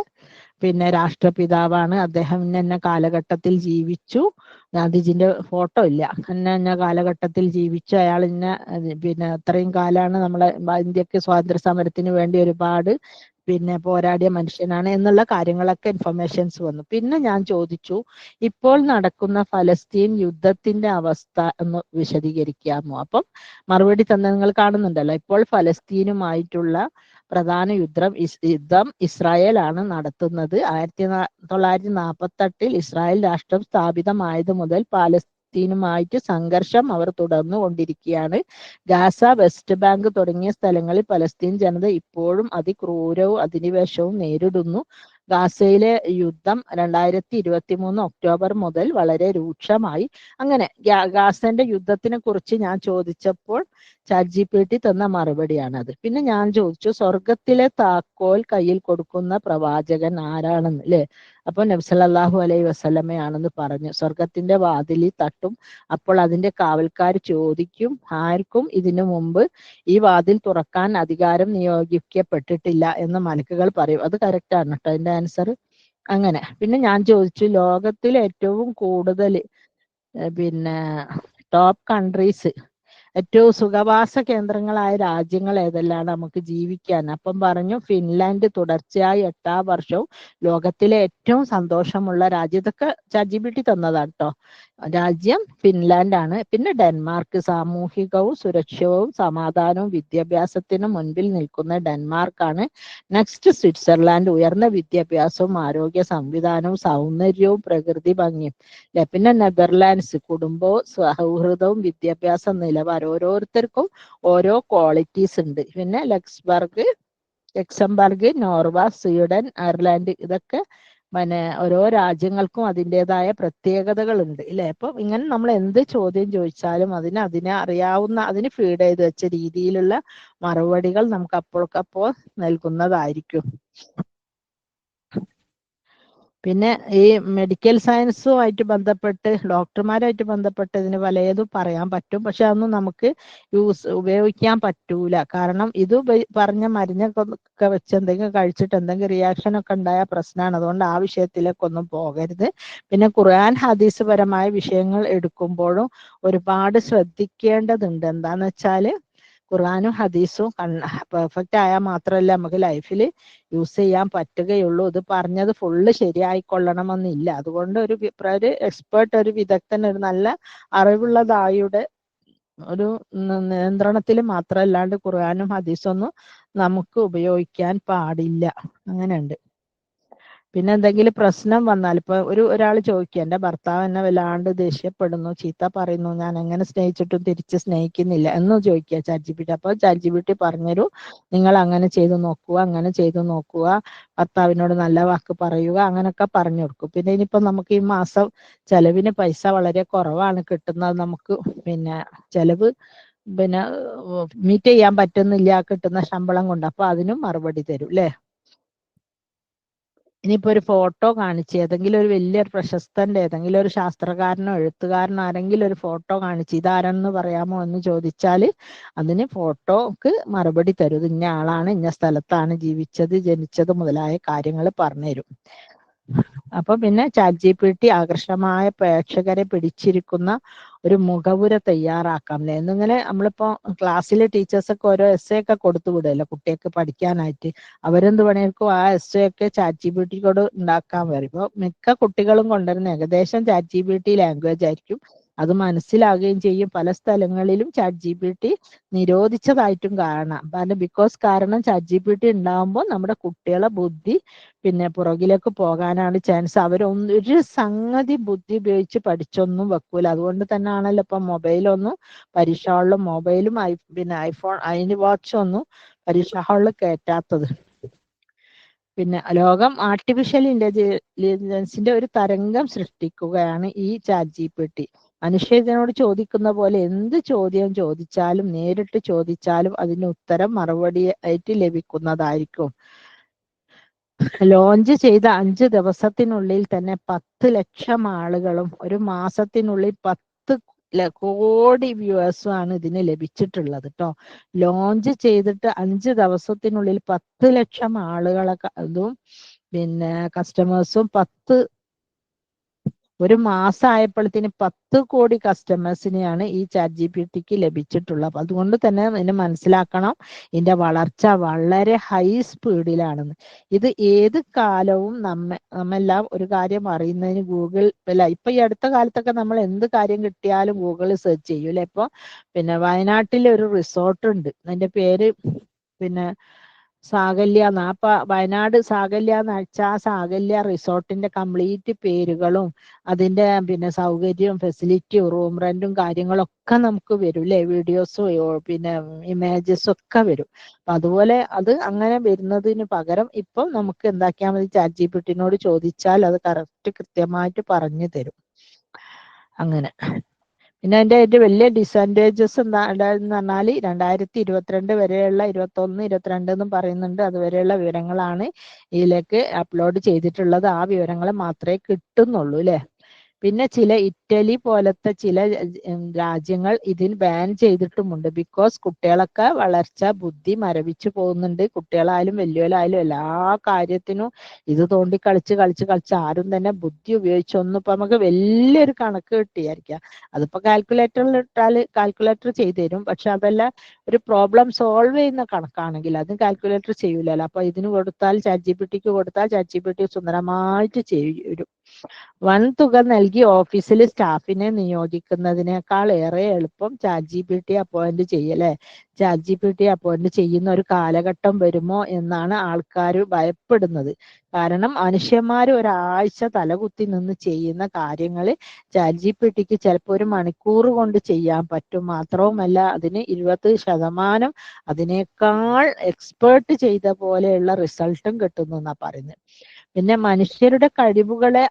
പിന്നെ രാഷ്ട്രപിതാവാണ്. അദ്ദേഹം ഇന്ന കാലഘട്ടത്തിൽ ജീവിച്ചു. ഗാന്ധിജിന്റെ ഫോട്ടോ ഇല്ല. ഇന്ന കാലഘട്ടത്തിൽ ജീവിച്ചു. അയാൾ പിന്നെ അത്രയും കാലാണ് നമ്മളെ ഇന്ത്യക്ക് സ്വാതന്ത്ര്യ സമരത്തിന് വേണ്ടി ഒരുപാട് പിന്നെ പോരാടിയ മനുഷ്യനാണ് എന്നുള്ള കാര്യങ്ങളൊക്കെ ഇൻഫർമേഷൻസ് വന്നു. പിന്നെ ഞാൻ ചോദിച്ചു, ഇപ്പോൾ നടക്കുന്ന ഫലസ്തീൻ യുദ്ധത്തിന്റെ അവസ്ഥ ഒന്ന് വിശദീകരിക്കാമോ. അപ്പം മറുപടി തന്നെ നിങ്ങൾ കാണുന്നുണ്ടല്ലോ. ഇപ്പോൾ ഫലസ്തീനുമായിട്ടുള്ള പ്രധാന യുദ്ധം ഇസ്രായേലാണ് നടത്തുന്നത്. 1948 ഇസ്രായേൽ രാഷ്ട്രം സ്ഥാപിതമായത് മുതൽ പാലസ്തീനുമായിട്ട് സംഘർഷം അവർ തുടർന്നു കൊണ്ടിരിക്കുകയാണ്. ഗാസ, വെസ്റ്റ് ബാങ്ക് തുടങ്ങിയ സ്ഥലങ്ങളിൽ പലസ്തീൻ ജനത ഇപ്പോഴും അതിക്രൂരവും അധിനിവേശവും നേരിടുന്നു. ഗാസയിലെ യുദ്ധം 2023 ഒക്ടോബർ മുതൽ വളരെ രൂക്ഷമായി. അങ്ങനെ ഗാസന്റെ യുദ്ധത്തിനെ കുറിച്ച് ഞാൻ ചോദിച്ചപ്പോൾ ChatGPT തന്ന മറുപടിയാണത്. പിന്നെ ഞാൻ ചോദിച്ചു, സ്വർഗത്തിലെ താക്കോൽ കയ്യിൽ കൊടുക്കുന്ന പ്രവാചകൻ ആരാണെന്ന് അല്ലേ. അപ്പൊ നബി സല്ലല്ലാഹു അലൈഹി വസല്ലമയാണെന്ന് പറഞ്ഞു. സ്വർഗത്തിന്റെ വാതിലിൽ തട്ടും. അപ്പോൾ അതിന്റെ കാവൽക്കാർ ചോദിക്കും, ആർക്കും ഇതിനു മുമ്പ് ഈ വാതിൽ തുറക്കാൻ അധികാരം നിയോഗിക്കപ്പെട്ടിട്ടില്ല എന്ന് മലക്കുകൾ പറയും. അത് കറക്റ്റ് ആണ് കേട്ടോ അതിന്റെ ആൻസർ. അങ്ങനെ പിന്നെ ഞാൻ ചോദിച്ചു, ലോകത്തിൽ ഏറ്റവും കൂടുതൽ പിന്നെ ടോപ്പ് കൺട്രീസ്, ഏറ്റവും സുഖവാസ കേന്ദ്രങ്ങളായ രാജ്യങ്ങൾ ഏതെല്ലാം നമുക്ക് ജീവിക്കാൻ. അപ്പം പറഞ്ഞു ഫിൻലാൻഡ് തുടർച്ചയായി 8ാം വർഷവും ലോകത്തിലെ ഏറ്റവും സന്തോഷമുള്ള രാജ്യം. ഇതൊക്കെ ChatGPT തന്നതാണ് കേട്ടോ. രാജ്യം ഫിൻലാൻഡ് ആണ്. പിന്നെ ഡെൻമാർക്ക്, സാമൂഹികവും സുരക്ഷവും സമാധാനവും വിദ്യാഭ്യാസത്തിനും മുൻപിൽ നിൽക്കുന്ന ഡെൻമാർക്കാണ്. നെക്സ്റ്റ് സ്വിറ്റ്സർലാൻഡ്, ഉയർന്ന വിദ്യാഭ്യാസവും ആരോഗ്യ സംവിധാനവും സൗന്ദര്യവും പ്രകൃതി ഭംഗിയും. പിന്നെ നെതർലാൻഡ്സ്, കുടുംബവും സൗഹൃദവും വിദ്യാഭ്യാസ നിലവാരം, ഓരോരുത്തർക്കും ഓരോ ക്വാളിറ്റീസ് ഉണ്ട്. പിന്നെ ലക്സംബർഗ്, നോർവ, സ്വീഡൻ, അയർലാൻഡ്, ഇതൊക്കെ പിന്നെ ഓരോ രാജ്യങ്ങൾക്കും അതിൻ്റെതായ പ്രത്യേകതകൾ ഉണ്ട് ഇല്ലേ. അപ്പം ഇങ്ങനെ നമ്മൾ എന്ത് ചോദ്യം ചോദിച്ചാലും അതിനെ അറിയാവുന്ന, അതിന് ഫീഡ് ചെയ്ത് വെച്ച രീതിയിലുള്ള മറുപടികൾ നമുക്ക് അപ്പോഴേക്കപ്പോൾ നൽകുന്നതായിരിക്കും. പിന്നെ ഈ മെഡിക്കൽ സയൻസുമായിട്ട് ബന്ധപ്പെട്ട്, ഡോക്ടർമാരായിട്ട് ബന്ധപ്പെട്ട് ഇതിന് പലതും പറയാൻ പറ്റും. പക്ഷെ അതൊന്നും നമുക്ക് ഉപയോഗിക്കാൻ പറ്റൂല. കാരണം ഇത് പറഞ്ഞ മരുന്നൊക്കെ വെച്ച് എന്തെങ്കിലും കഴിച്ചിട്ട് എന്തെങ്കിലും റിയാക്ഷൻ ഒക്കെ ഉണ്ടായ പ്രശ്നമാണ്. അതുകൊണ്ട് ആ വിഷയത്തിലേക്കൊന്നും പോകരുത്. പിന്നെ ഖുർആൻ ഹദീസ് പരമായ വിഷയങ്ങൾ എടുക്കുമ്പോഴും ഒരുപാട് ശ്രദ്ധിക്കേണ്ടതുണ്ട്. എന്താന്ന് വെച്ചാല് ഖുർആനും ഹദീസും പെർഫെക്റ്റ് ആയാൽ മാത്രമല്ല നമുക്ക് ലൈഫിൽ യൂസ് ചെയ്യാൻ പറ്റുകയുള്ളൂ. ഇത് പറഞ്ഞത് ഫുള്ള് ശരിയായിക്കൊള്ളണമെന്നില്ല. അതുകൊണ്ട് ഒരു എക്സ്പേർട്ട്, ഒരു വിദഗ്ധൻ, ഒരു നല്ല അറിവുള്ളതായുടെ ഒരു നിയന്ത്രണത്തിൽ മാത്രമല്ലാണ്ട് ഖുർആനും ഹദീസൊന്നും നമുക്ക് ഉപയോഗിക്കാൻ പാടില്ല. അങ്ങനെയുണ്ട്. പിന്നെ എന്തെങ്കിലും പ്രശ്നം വന്നാൽ, ഇപ്പൊ ഒരാൾ ചോദിക്കുക, എൻ്റെ ഭർത്താവ് എന്നെ വല്ലാണ്ട് ദേഷ്യപ്പെടുന്നു, ചീത്ത പറയുന്നു, ഞാൻ എങ്ങനെ സ്നേഹിച്ചിട്ടും തിരിച്ച് സ്നേഹിക്കുന്നില്ല എന്ന് ചോദിക്കുക ChatGPT. അപ്പോൾ ChatGPT പറഞ്ഞൊരു, നിങ്ങൾ അങ്ങനെ ചെയ്തു നോക്കുക, അങ്ങനെ ചെയ്തു നോക്കുക, ഭർത്താവിനോട് നല്ല വാക്ക് പറയുക, അങ്ങനെയൊക്കെ പറഞ്ഞു കൊടുക്കും. പിന്നെ ഇനിയിപ്പോ നമുക്ക് ഈ മാസം ചെലവിന് പൈസ വളരെ കുറവാണ് കിട്ടുന്നത്, നമുക്ക് പിന്നെ ചെലവ് പിന്നെ മീറ്റ് ചെയ്യാൻ പറ്റുന്നില്ല കിട്ടുന്ന ശമ്പളം കൊണ്ട്, അപ്പൊ അതിനും മറുപടി തരും അല്ലേ. ഇനിയിപ്പോ ഒരു ഫോട്ടോ കാണിച്ച്, ഏതെങ്കിലും ഒരു വലിയ പ്രശസ്തന്റെ, ഏതെങ്കിലും ഒരു ശാസ്ത്രകാരനോ എഴുത്തുകാരനോ ആരെങ്കിലും ഒരു ഫോട്ടോ കാണിച്ച് ഇതാരെന്ന് പറയാമോ എന്ന് ചോദിച്ചാൽ അതിന് ഫോട്ടോക്ക് മറുപടി തരും. ഇത് ഇന്ന ആളാണ്, ഇന്ന സ്ഥലത്താണ് ജീവിച്ചത്, ജനിച്ചത് മുതലായ കാര്യങ്ങൾ പറഞ്ഞുതരും. അപ്പൊ പിന്നെ ChatGPT ആകർഷകമായ പ്രേക്ഷകരെ പിടിച്ചിരിക്കുന്ന ഒരു മുഖവുര തയ്യാറാക്കാം അല്ലേ. എന്നിങ്ങനെ നമ്മളിപ്പോ ക്ലാസ്സിലെ ടീച്ചേഴ്സൊക്കെ ഓരോ എസ്സേ ഒക്കെ കൊടുത്തു വിടുമല്ലോ കുട്ടികൾക്ക് പഠിക്കാനായിട്ട്. അവരെന്ത് പണിയെടുക്കും, ആ എസ്സേ ഒക്കെ ChatGPT ഉണ്ടാക്കാൻ വരും. ഇപ്പൊ മിക്ക കുട്ടികളും കൊണ്ടുവരുന്ന ഏകദേശം ChatGPT ലാംഗ്വേജ് ആയിരിക്കും. അത് മനസ്സിലാകുകയും ചെയ്യും. പല സ്ഥലങ്ങളിലും ChatGPT നിരോധിച്ചതായിട്ടും കാണാം. കാരണം ChatGPT ഉണ്ടാകുമ്പോൾ നമ്മുടെ കുട്ടികളെ ബുദ്ധി പിന്നെ പുറകിലേക്ക് പോകാനാണ് ചാൻസ്. ഒരു സംഗതി ബുദ്ധി ഉപയോഗിച്ച് പഠിച്ചൊന്നും വെക്കൂല. അതുകൊണ്ട് തന്നെ ആണല്ലോ ഇപ്പൊ മൊബൈലൊന്നും പരീക്ഷ ഹാളിലും മൊബൈലും പിന്നെ ഐഫോൺ വാച്ച് ഒന്നും പരീക്ഷ ഹാളിൽ കയറ്റാത്തത്. പിന്നെ ലോകം ആർട്ടിഫിഷ്യൽ ഇന്റലിജൻസിന്റെ ഒരു തരംഗം സൃഷ്ടിക്കുകയാണ് ഈ ChatGPT. മനുഷ്യനോട് ചോദിക്കുന്ന പോലെ എന്ത് ചോദ്യം ചോദിച്ചാലും നേരിട്ട് ചോദിച്ചാലും അതിന് ഉത്തരം മറുപടി ആയിട്ട് ലഭിക്കുന്നതായിരിക്കും. ലോഞ്ച് ചെയ്ത 5 ദിവസത്തിനുള്ളിൽ തന്നെ 10 ലക്ഷം ആളുകളും ഒരു മാസത്തിനുള്ളിൽ 10 കോടി വ്യൂവേഴ്സും ആണ് ഇതിന് ലഭിച്ചിട്ടുള്ളത് കേട്ടോ. ലോഞ്ച് ചെയ്തിട്ട് 5 ദിവസത്തിനുള്ളിൽ 10 ലക്ഷം ആളുകളെ അതും പിന്നെ കസ്റ്റമേഴ്സും ഒരു മാസം ആയപ്പോഴത്തേന് 10 കോടി കസ്റ്റമേഴ്സിനെയാണ് ഈ ChatGPTക്ക് ലഭിച്ചിട്ടുള്ളത്. അതുകൊണ്ട് തന്നെ ഇതിന് മനസ്സിലാക്കണം ഇതിന്റെ വളർച്ച വളരെ ഹൈ സ്പീഡിലാണെന്ന്. ഇത് ഏത് കാലവും നമ്മെല്ലാം ഒരു കാര്യം അറിയുന്നതിന് ഗൂഗിൾ ഇപ്പൊ ഈ അടുത്ത കാലത്തൊക്കെ നമ്മൾ എന്ത് കാര്യം കിട്ടിയാലും ഗൂഗിളിൽ സെർച്ച് ചെയ്യും അല്ലെ. ഇപ്പൊ പിന്നെ വയനാട്ടിൽ ഒരു റിസോർട്ട് ഉണ്ട്, അതിന്റെ പേര് പിന്നെ സാകല്യ വയനാട് സാകല്യ എന്ന് വെച്ചാൽ ആ സാകല്യ റിസോർട്ടിന്റെ കംപ്ലീറ്റ് പേരുകളും അതിന്റെ പിന്നെ സൗകര്യവും ഫെസിലിറ്റിയും റൂം റെന്റും കാര്യങ്ങളൊക്കെ നമുക്ക് വരും അല്ലെ. വീഡിയോസും പിന്നെ ഇമേജസും ഒക്കെ വരും. അപ്പൊ അതുപോലെ അത് അങ്ങനെ വരുന്നതിന് പകരം ഇപ്പം നമുക്ക് എന്താക്കിയാൽ മതി, ChatGPTനോട് ചോദിച്ചാൽ അത് കൃത്യമായിട്ട് പറഞ്ഞു തരും. അങ്ങനെ പിന്നെ അതിന്റെ വലിയ ഡിസഡ്വാൻറ്റേജസ് എന്താന്ന് പറഞ്ഞാൽ 2022 വരെയുള്ള 21, 22 എന്നും പറയുന്നുണ്ട്. അതുവരെയുള്ള വിവരങ്ങളാണ് ഇതിലേക്ക് അപ്ലോഡ് ചെയ്തിട്ടുള്ളത്. ആ വിവരങ്ങൾ മാത്രമേ കിട്ടുന്നുള്ളൂ അല്ലെ. പിന്നെ ഇറ്റലി പോലത്തെ ചില രാജ്യങ്ങൾ ഇതിന് ബാൻ ചെയ്തിട്ടുമുണ്ട്. ബിക്കോസ് കുട്ടികളൊക്കെ വളർച്ച ബുദ്ധി മരവിച്ചു പോകുന്നുണ്ട്. കുട്ടികളായാലും വലിയവരായാലും എല്ലാ കാര്യത്തിനും ഇത് തോണ്ടി കളിച്ച് ആരും തന്നെ ബുദ്ധി ഉപയോഗിച്ചൊന്നും ഇപ്പൊ നമുക്ക് വലിയൊരു കണക്ക് കിട്ടിയായിരിക്കാം, അതിപ്പോ കാൽക്കുലേറ്ററിൽ ഇട്ടാൽ കാൽക്കുലേറ്റർ ചെയ്തു തരും. പക്ഷെ അതല്ല ഒരു പ്രോബ്ലം സോൾവ് ചെയ്യുന്ന കണക്കാണെങ്കിൽ അത് കാൽക്കുലേറ്റർ ചെയ്യൂലല്ലോ. അപ്പൊ ഇതിന് കൊടുത്താൽ ChatGPTക്ക് കൊടുത്താൽ ChatGPT സുന്ദരമായിട്ട് ചെയ്യും. വൻതുക നൽകി ഓഫീസിൽ സ്റ്റാഫിനെ നിയോഗിക്കുന്നതിനേക്കാൾ ഏറെ എളുപ്പം ChatGPT അപ്പോയിന്റ് ചെയ്യലേ. ChatGPT അപ്പോയിന്റ് ചെയ്യുന്ന ഒരു കാലഘട്ടം വരുമോ എന്നാണ് ആൾക്കാർ ഭയപ്പെടുന്നത്. കാരണം മനുഷ്യന്മാർ ഒരാഴ്ച തലകുത്തി നിന്ന് ചെയ്യുന്ന കാര്യങ്ങൾ ChatGPTക്ക് ചിലപ്പോൾ ഒരു മണിക്കൂർ കൊണ്ട് ചെയ്യാൻ പറ്റും. മാത്രവുമല്ല അതിന് 20% അതിനേക്കാൾ എക്സ്പേർട്ട് ചെയ്ത പോലെയുള്ള റിസൾട്ടും കിട്ടുന്നു എന്നാ പറയുന്നത്. പിന്നെ മനുഷ്യരുടെ കഴിവുകളെ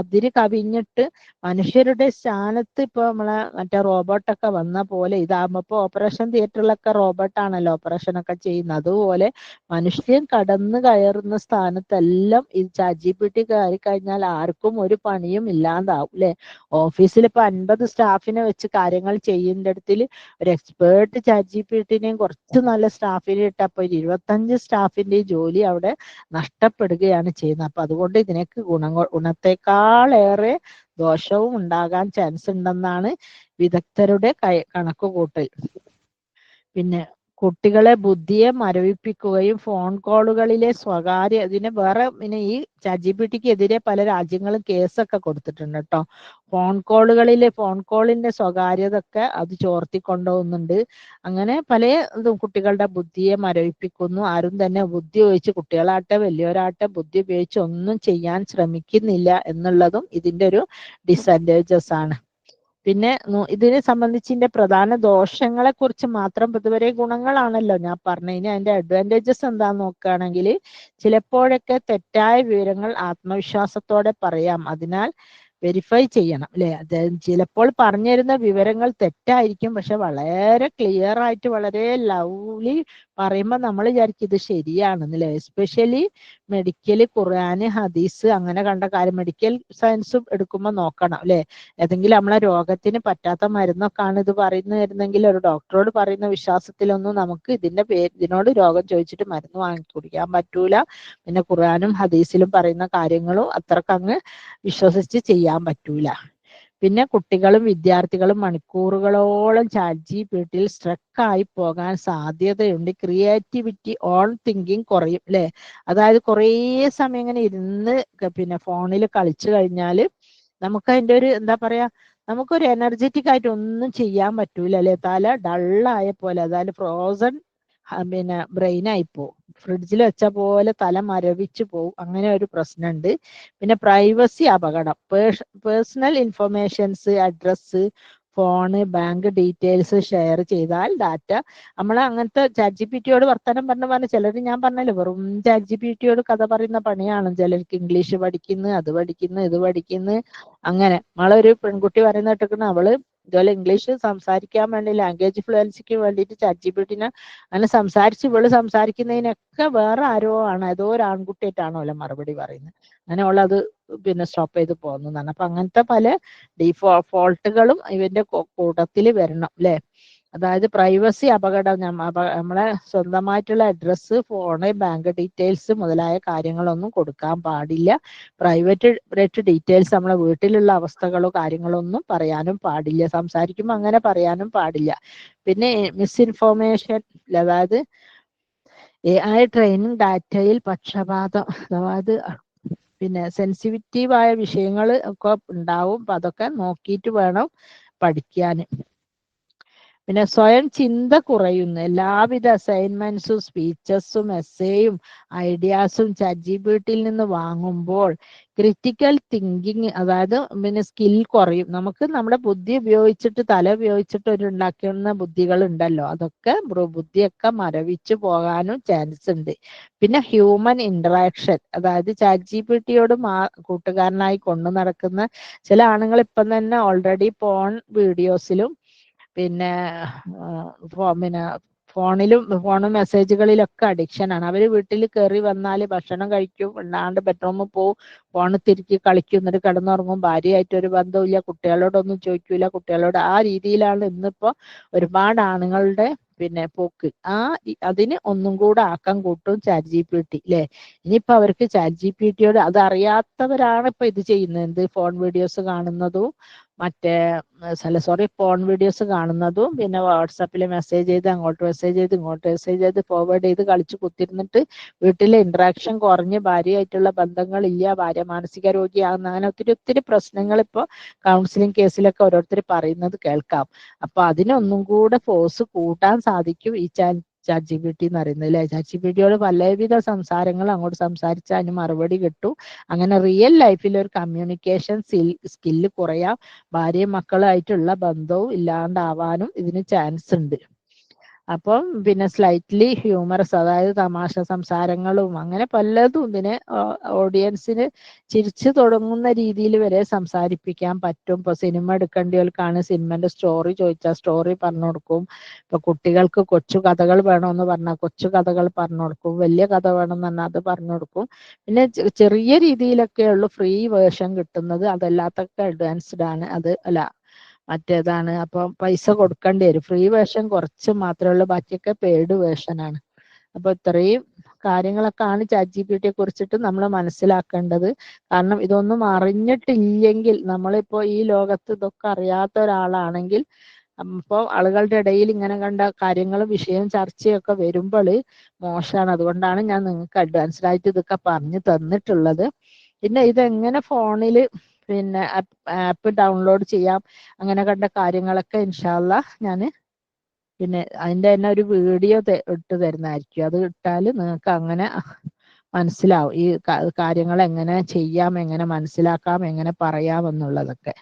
അതിര് കവിഞ്ഞിട്ട് മനുഷ്യരുടെ സ്ഥാനത്ത് ഇപ്പൊ നമ്മളെ മറ്റേ റോബോട്ടൊക്കെ വന്ന പോലെ ഇതാകുമ്പോ ഇപ്പൊ ഓപ്പറേഷൻ തിയേറ്ററിലൊക്കെ റോബോട്ടാണല്ലോ ഓപ്പറേഷൻ ഒക്കെ ചെയ്യുന്നത്. അതുപോലെ മനുഷ്യൻ കടന്നു കയറുന്ന സ്ഥാനത്തെല്ലാം ഈ ChatGPT കയറി കഴിഞ്ഞാൽ ആർക്കും ഒരു പണിയും ഇല്ലാണ്ടാവും അല്ലെ. ഓഫീസിൽ ഇപ്പൊ 50 സ്റ്റാഫിനെ വെച്ച് കാര്യങ്ങൾ ചെയ്യുന്നിടത്തിൽ ഒരു എക്സ്പേർട്ട് ChatGPTനെയും കുറച്ച് നല്ല സ്റ്റാഫിനെ ഇട്ടപ്പോ 25 സ്റ്റാഫിന്റെ ജോലി അവിടെ നഷ്ടപ്പെടുകയാണ് ചെയ്യുന്നത്. അപ്പൊ അതുകൊണ്ട് ഇതിനൊക്കെ ഗുണത്തെക്കാളേറെ ദോഷവും ഉണ്ടാകാൻ ചാൻസ് ഉണ്ടെന്നാണ് വിദഗ്ധരുടെ കണക്കുകൂട്ടൽ. പിന്നെ കുട്ടികളെ ബുദ്ധിയെ മരവിപ്പിക്കുകയും ഫോൺ കോളുകളിലെ ഇതിന് വേറെ പിന്നെ ഈ ChatGPTക്ക് എതിരെ പല രാജ്യങ്ങളും കേസൊക്കെ കൊടുത്തിട്ടുണ്ട് കേട്ടോ. ഫോൺ കോളിന്റെ സ്വകാര്യതൊക്കെ അത് ചോർത്തിക്കൊണ്ടുപോകുന്നുണ്ട്. അങ്ങനെ പല കുട്ടികളുടെ ബുദ്ധിയെ മരവിപ്പിക്കുന്നു. ആരും തന്നെ ബുദ്ധി ഉപയോഗിച്ച് കുട്ടികളാട്ടെ വലിയവരാട്ടെ ബുദ്ധി ഉപയോഗിച്ച് ഒന്നും ചെയ്യാൻ ശ്രമിക്കുന്നില്ല എന്നുള്ളതും ഇതിന്റെ ഒരു ഡിസഡ്വാൻറ്റേജസ് ആണ്. പിന്നെ ഇതിനെ സംബന്ധിച്ചിന്റെ പ്രധാന ദോഷങ്ങളെ കുറിച്ച് മാത്രം, ഇതുവരെ ഗുണങ്ങളാണല്ലോ ഞാൻ പറഞ്ഞത്. ഇനി അതിന്റെ അഡ്വാൻറ്റേജസ് എന്താന്ന് നോക്കുകയാണെങ്കിൽ ചിലപ്പോഴൊക്കെ തെറ്റായ വിവരങ്ങൾ ആത്മവിശ്വാസത്തോടെ പറയാം. അതിനാൽ വെരിഫൈ ചെയ്യണം അല്ലെ. ചിലപ്പോൾ പറഞ്ഞു തരുന്ന വിവരങ്ങൾ തെറ്റായിരിക്കും, പക്ഷെ വളരെ ക്ലിയർ ആയിട്ട് വളരെ ലവ്ലി പറയുമ്പോൾ നമ്മൾ വിചാരിക്കും ഇത് ശരിയാണെന്നല്ലേ. എസ്പെഷ്യലി മെഡിക്കൽ, ഖുർആന്, ഹദീസ് അങ്ങനെ കണ്ട കാര്യം മെഡിക്കൽ സയൻസും എടുക്കുമ്പോൾ നോക്കണം അല്ലെ. ഏതെങ്കിലും നമ്മളെ രോഗത്തിന് പറ്റാത്ത മരുന്നൊക്കെയാണ് ഇത് പറയുന്നതെങ്കിൽ ഒരു ഡോക്ടറോട് പറയുന്ന വിശ്വാസത്തിലൊന്നും നമുക്ക് ഇതിനോട് രോഗം ചോദിച്ചിട്ട് മരുന്ന് വാങ്ങി കുടിക്കാൻ പറ്റൂല. പിന്നെ ഖുർആനും ഹദീസിലും പറയുന്ന കാര്യങ്ങളും അത്രക്കങ്ങ് വിശ്വസിച്ച് ചെയ്യാൻ പറ്റൂല. പിന്നെ കുട്ടികളും വിദ്യാർത്ഥികളും മണിക്കൂറുകളോളം ChatGPTയിൽ സ്ട്രക്കായി പോകാൻ സാധ്യതയുണ്ട്. ക്രിയേറ്റിവിറ്റി, ഓൺ തിങ്കിങ് കുറയും അല്ലെ. അതായത് കുറേ സമയം ഇങ്ങനെ ഇരുന്ന് പിന്നെ ഫോണിൽ കളിച്ചു കഴിഞ്ഞാൽ നമുക്ക് അതിന്റെ ഒരു എന്താ പറയാ നമുക്കൊരു എനർജറ്റിക് ആയിട്ട് ഒന്നും ചെയ്യാൻ പറ്റൂല അല്ലെ, തല ഡള്ളായ പോലെ, അതായത് ഫ്രോസൺ പിന്നെ ബ്രെയിൻ ആയിപ്പോവും, ഫ്രിഡ്ജിൽ വെച്ച പോലെ തല മരവിച്ചു പോവും, അങ്ങനെ ഒരു പ്രശ്നമുണ്ട്. പിന്നെ പ്രൈവസി അപകടം, personal informations, address, phone, bank details share ചെയ്താൽ ഡാറ്റ, നമ്മൾ അങ്ങനത്തെ ChatGPT-യോട് വർത്തമാനം പറഞ്ഞ ചിലർ, ഞാൻ പറഞ്ഞല്ലോ വെറും ChatGPT-യോട് കഥ പറയുന്ന പണിയാണ്. ചിലർക്ക് ഇംഗ്ലീഷ് പഠിക്കുന്നു, അത് പഠിക്കുന്നു, ഇത് പഠിക്കുന്നു, അങ്ങനെ. നമ്മളൊരു പെൺകുട്ടി പറയുന്ന കേട്ടിരിക്കുന്ന, അവള് ഇതുപോലെ ഇംഗ്ലീഷ് സംസാരിക്കാൻ വേണ്ടി ലാംഗ്വേജ് ഫ്ലുവൻസിക്ക് വേണ്ടിയിട്ട് ChatGPT-നെ അങ്ങനെ സംസാരിച്ച്, ഇവള് സംസാരിക്കുന്നതിനൊക്കെ വേറെ ആരോ ആണ്, ഏതോ ഒരു ആൺകുട്ടിയായിട്ടാണോ അല്ല മറുപടി പറയുന്നത്. അങ്ങനെ അവളത് പിന്നെ സ്റ്റോപ്പ് ചെയ്ത് പോകുന്നതാണ്. അപ്പൊ അങ്ങനത്തെ പല ഫോൾട്ടുകളും ഇവന്റെ കൂട്ടത്തിൽ വരണം അല്ലെ. അതായത് പ്രൈവസി അപകടം, നമ്മളെ സ്വന്തമായിട്ടുള്ള അഡ്രസ്സ്, ഫോണ്, ബാങ്ക് ഡീറ്റെയിൽസ് മുതലായ കാര്യങ്ങളൊന്നും കൊടുക്കാൻ പാടില്ല. പ്രൈവറ്റ് ഡീറ്റെയിൽസ്, നമ്മളെ വീട്ടിലുള്ള അവസ്ഥകളോ കാര്യങ്ങളോ ഒന്നും പറയാനും പാടില്ല. സംസാരിക്കുമ്പോൾ അങ്ങനെ പറയാനും പാടില്ല. പിന്നെ മിസ്ഇൻഫോർമേഷൻ, അതായത് AI ട്രെയിനിങ് ഡാറ്റയിൽ പക്ഷപാതം, അതായത് പിന്നെ സെൻസിറ്റീവായ വിഷയങ്ങൾ ഒക്കെ ഉണ്ടാവും. അപ്പൊ അതൊക്കെ നോക്കിയിട്ട് വേണം പഠിക്കാൻ. പിന്നെ സ്വയം ചിന്ത കുറയുന്നു. എല്ലാവിധ അസൈൻമെന്റ്സും സ്പീച്ചസും എസ്സേയും ഐഡിയാസും ChatGPT-യിൽ നിന്ന് വാങ്ങുമ്പോൾ ക്രിറ്റിക്കൽ തിങ്കിങ്, അതായത് പിന്നെ സ്കിൽ കുറയും. നമുക്ക് നമ്മുടെ ബുദ്ധി ഉപയോഗിച്ചിട്ട്, തല ഉപയോഗിച്ചിട്ട് ഒരു ഉണ്ടാക്കുന്ന ബുദ്ധികൾ ഉണ്ടല്ലോ, അതൊക്കെ ബുദ്ധിയൊക്കെ മരവിച്ചു പോകാനും ചാൻസ് ഉണ്ട്. പിന്നെ ഹ്യൂമൻ ഇന്ററാക്ഷൻ, അതായത് ChatGPT-യോട് കൂട്ടുകാരനായി കൊണ്ടു നടക്കുന്ന ചില ആണുങ്ങൾ ഇപ്പം തന്നെ ഓൾറെഡി പോൺ വീഡിയോസിലും പിന്നെ ഫോണും മെസ്സേജുകളിലൊക്കെ അഡിക്ഷൻ ആണ്. അവര് വീട്ടിൽ കയറി വന്നാൽ ഭക്ഷണം കഴിക്കും, ഇല്ലാണ്ട് ബെഡ്റൂമിൽ പോവും, ഫോണ് തിരിക്കി കളിക്കും, എന്നിട്ട് കിടന്നുറങ്ങും. ഭാര്യയായിട്ട് ഒരു ബന്ധവുമില്ല, കുട്ടികളോടൊന്നും ചോദിക്കൂല, കുട്ടികളോട് ആ രീതിയിലാണ് ഇന്നിപ്പോ ഒരുപാട് ആണുങ്ങളുടെ പിന്നെ പോക്ക്. അതിന് ഒന്നും കൂടെ ആക്കം കൂട്ടും ChatGPT അല്ലെ. ഇനിയിപ്പോ അവർക്ക് ChatGPT-യോട്, അത് അറിയാത്തവരാണ് ഇപ്പൊ ഇത് ചെയ്യുന്നത്, എന്ത് ഫോൺ വീഡിയോസ് കാണുന്നതും ഫോൺ വീഡിയോസ് കാണുന്നതും പിന്നെ വാട്സാപ്പിൽ മെസ്സേജ് ചെയ്ത്, അങ്ങോട്ട് മെസ്സേജ് ചെയ്ത്, ഇങ്ങോട്ട് മെസ്സേജ് ചെയ്ത്, ഫോർവേഡ് ചെയ്ത് കളിച്ച് കുത്തിരുന്നിട്ട് വീട്ടിലെ ഇന്ററാക്ഷൻ കുറഞ്ഞ് ഭാര്യയായിട്ടുള്ള ബന്ധങ്ങൾ ഇല്ല, ഭാര്യ മാനസിക രോഗിയാകുന്ന, അങ്ങനെ ഒത്തിരി പ്രശ്നങ്ങൾ ഇപ്പോൾ കൗൺസിലിംഗ് കേസിലൊക്കെ ഓരോരുത്തർ പറയുന്നത് കേൾക്കാം. അപ്പൊ അതിനൊന്നും കൂടെ ഫോഴ്സ് കൂട്ടാൻ സാധിക്കും ഈ ChatGPT എന്ന് പറയുന്നത് അല്ലെ. ChatGPT-യോട് പലവിധ സംസാരങ്ങൾ അങ്ങോട്ട് സംസാരിച്ചാൽ അതിന് മറുപടി കിട്ടും. അങ്ങനെ റിയൽ ലൈഫിൽ ഒരു കമ്മ്യൂണിക്കേഷൻ സ്കില്ല് കുറയാം, ഭാര്യയും മക്കളുമായിട്ടുള്ള ബന്ധവും ഇല്ലാണ്ടാവാനും ഇതിന് ചാൻസ് ഉണ്ട്. അപ്പം പിന്നെ സ്ലൈറ്റ്ലി ഹ്യൂമറസ്, അതായത് തമാശ സംസാരങ്ങളും അങ്ങനെ പലതും ഇതിനെ ഓഡിയൻസിന് ചിരിച്ചു തുടങ്ങുന്ന രീതിയിൽ വരെ സംസാരിപ്പിക്കാൻ പറ്റും. ഇപ്പൊ സിനിമ എടുക്കേണ്ടവർക്കാണ് സിനിമന്റെ സ്റ്റോറി ചോദിച്ചാൽ സ്റ്റോറി പറഞ്ഞു കൊടുക്കും. ഇപ്പൊ കുട്ടികൾക്ക് കൊച്ചു കഥകൾ വേണമെന്ന് പറഞ്ഞാൽ കൊച്ചു കഥകൾ പറഞ്ഞു കൊടുക്കും, വലിയ കഥ വേണമെന്ന് പറഞ്ഞാൽ അത് പറഞ്ഞു കൊടുക്കും. പിന്നെ ചെറിയ രീതിയിലൊക്കെ ഉള്ളു ഫ്രീ വേർഷൻ കിട്ടുന്നത്, അതല്ലാത്തൊക്കെ അഡ്വാൻസ്ഡ് ആണ്. അത് അല്ല മറ്റേതാണ്, അപ്പൊ പൈസ കൊടുക്കേണ്ടി വരും. ഫ്രീ വേർഷൻ കുറച്ച് മാത്രമേ ഉള്ളൂ, ബാക്കിയൊക്കെ പെയ്ഡ് വേർഷൻ ആണ്. അപ്പൊ ഇത്രയും കാര്യങ്ങളൊക്കെ ആണ് ChatGPT-യെ കുറിച്ചിട്ട് നമ്മൾ മനസ്സിലാക്കേണ്ടത്. കാരണം ഇതൊന്നും അറിഞ്ഞിട്ടില്ലെങ്കിൽ, നമ്മളിപ്പോ ഈ ലോകത്ത് ഇതൊക്കെ അറിയാത്ത ഒരാളാണെങ്കിൽ, അപ്പോൾ ആളുകളുടെ ഇടയിൽ ഇങ്ങനെ കണ്ട കാര്യങ്ങളും വിഷയവും ചർച്ചയൊക്കെ വരുമ്പോൾ മോശമാണ്. അതുകൊണ്ടാണ് ഞാൻ നിങ്ങൾക്ക് അഡ്വാൻസ്ഡ് ആയിട്ട് ഇതൊക്കെ പറഞ്ഞു തന്നിട്ടുള്ളത്. പിന്നെ ഇതെങ്ങനെ ഫോണിൽ പിന്നെ ആപ്പ് ഡൗൺലോഡ് ചെയ്യാം, അങ്ങനെ കണ്ട കാര്യങ്ങളൊക്കെ ഇൻഷാല്ലാ ഞാൻ പിന്നെ അതിന്റെ തന്നെ ഒരു വീഡിയോ ഇട്ട് തരുന്നതായിരിക്കും. അത് ഇട്ടാൽ നിങ്ങൾക്ക് അങ്ങനെ മനസ്സിലാവും ഈ കാര്യങ്ങൾ എങ്ങനെ ചെയ്യാം, എങ്ങനെ മനസ്സിലാക്കാം, എങ്ങനെ പറയാം എന്നുള്ളതൊക്കെ.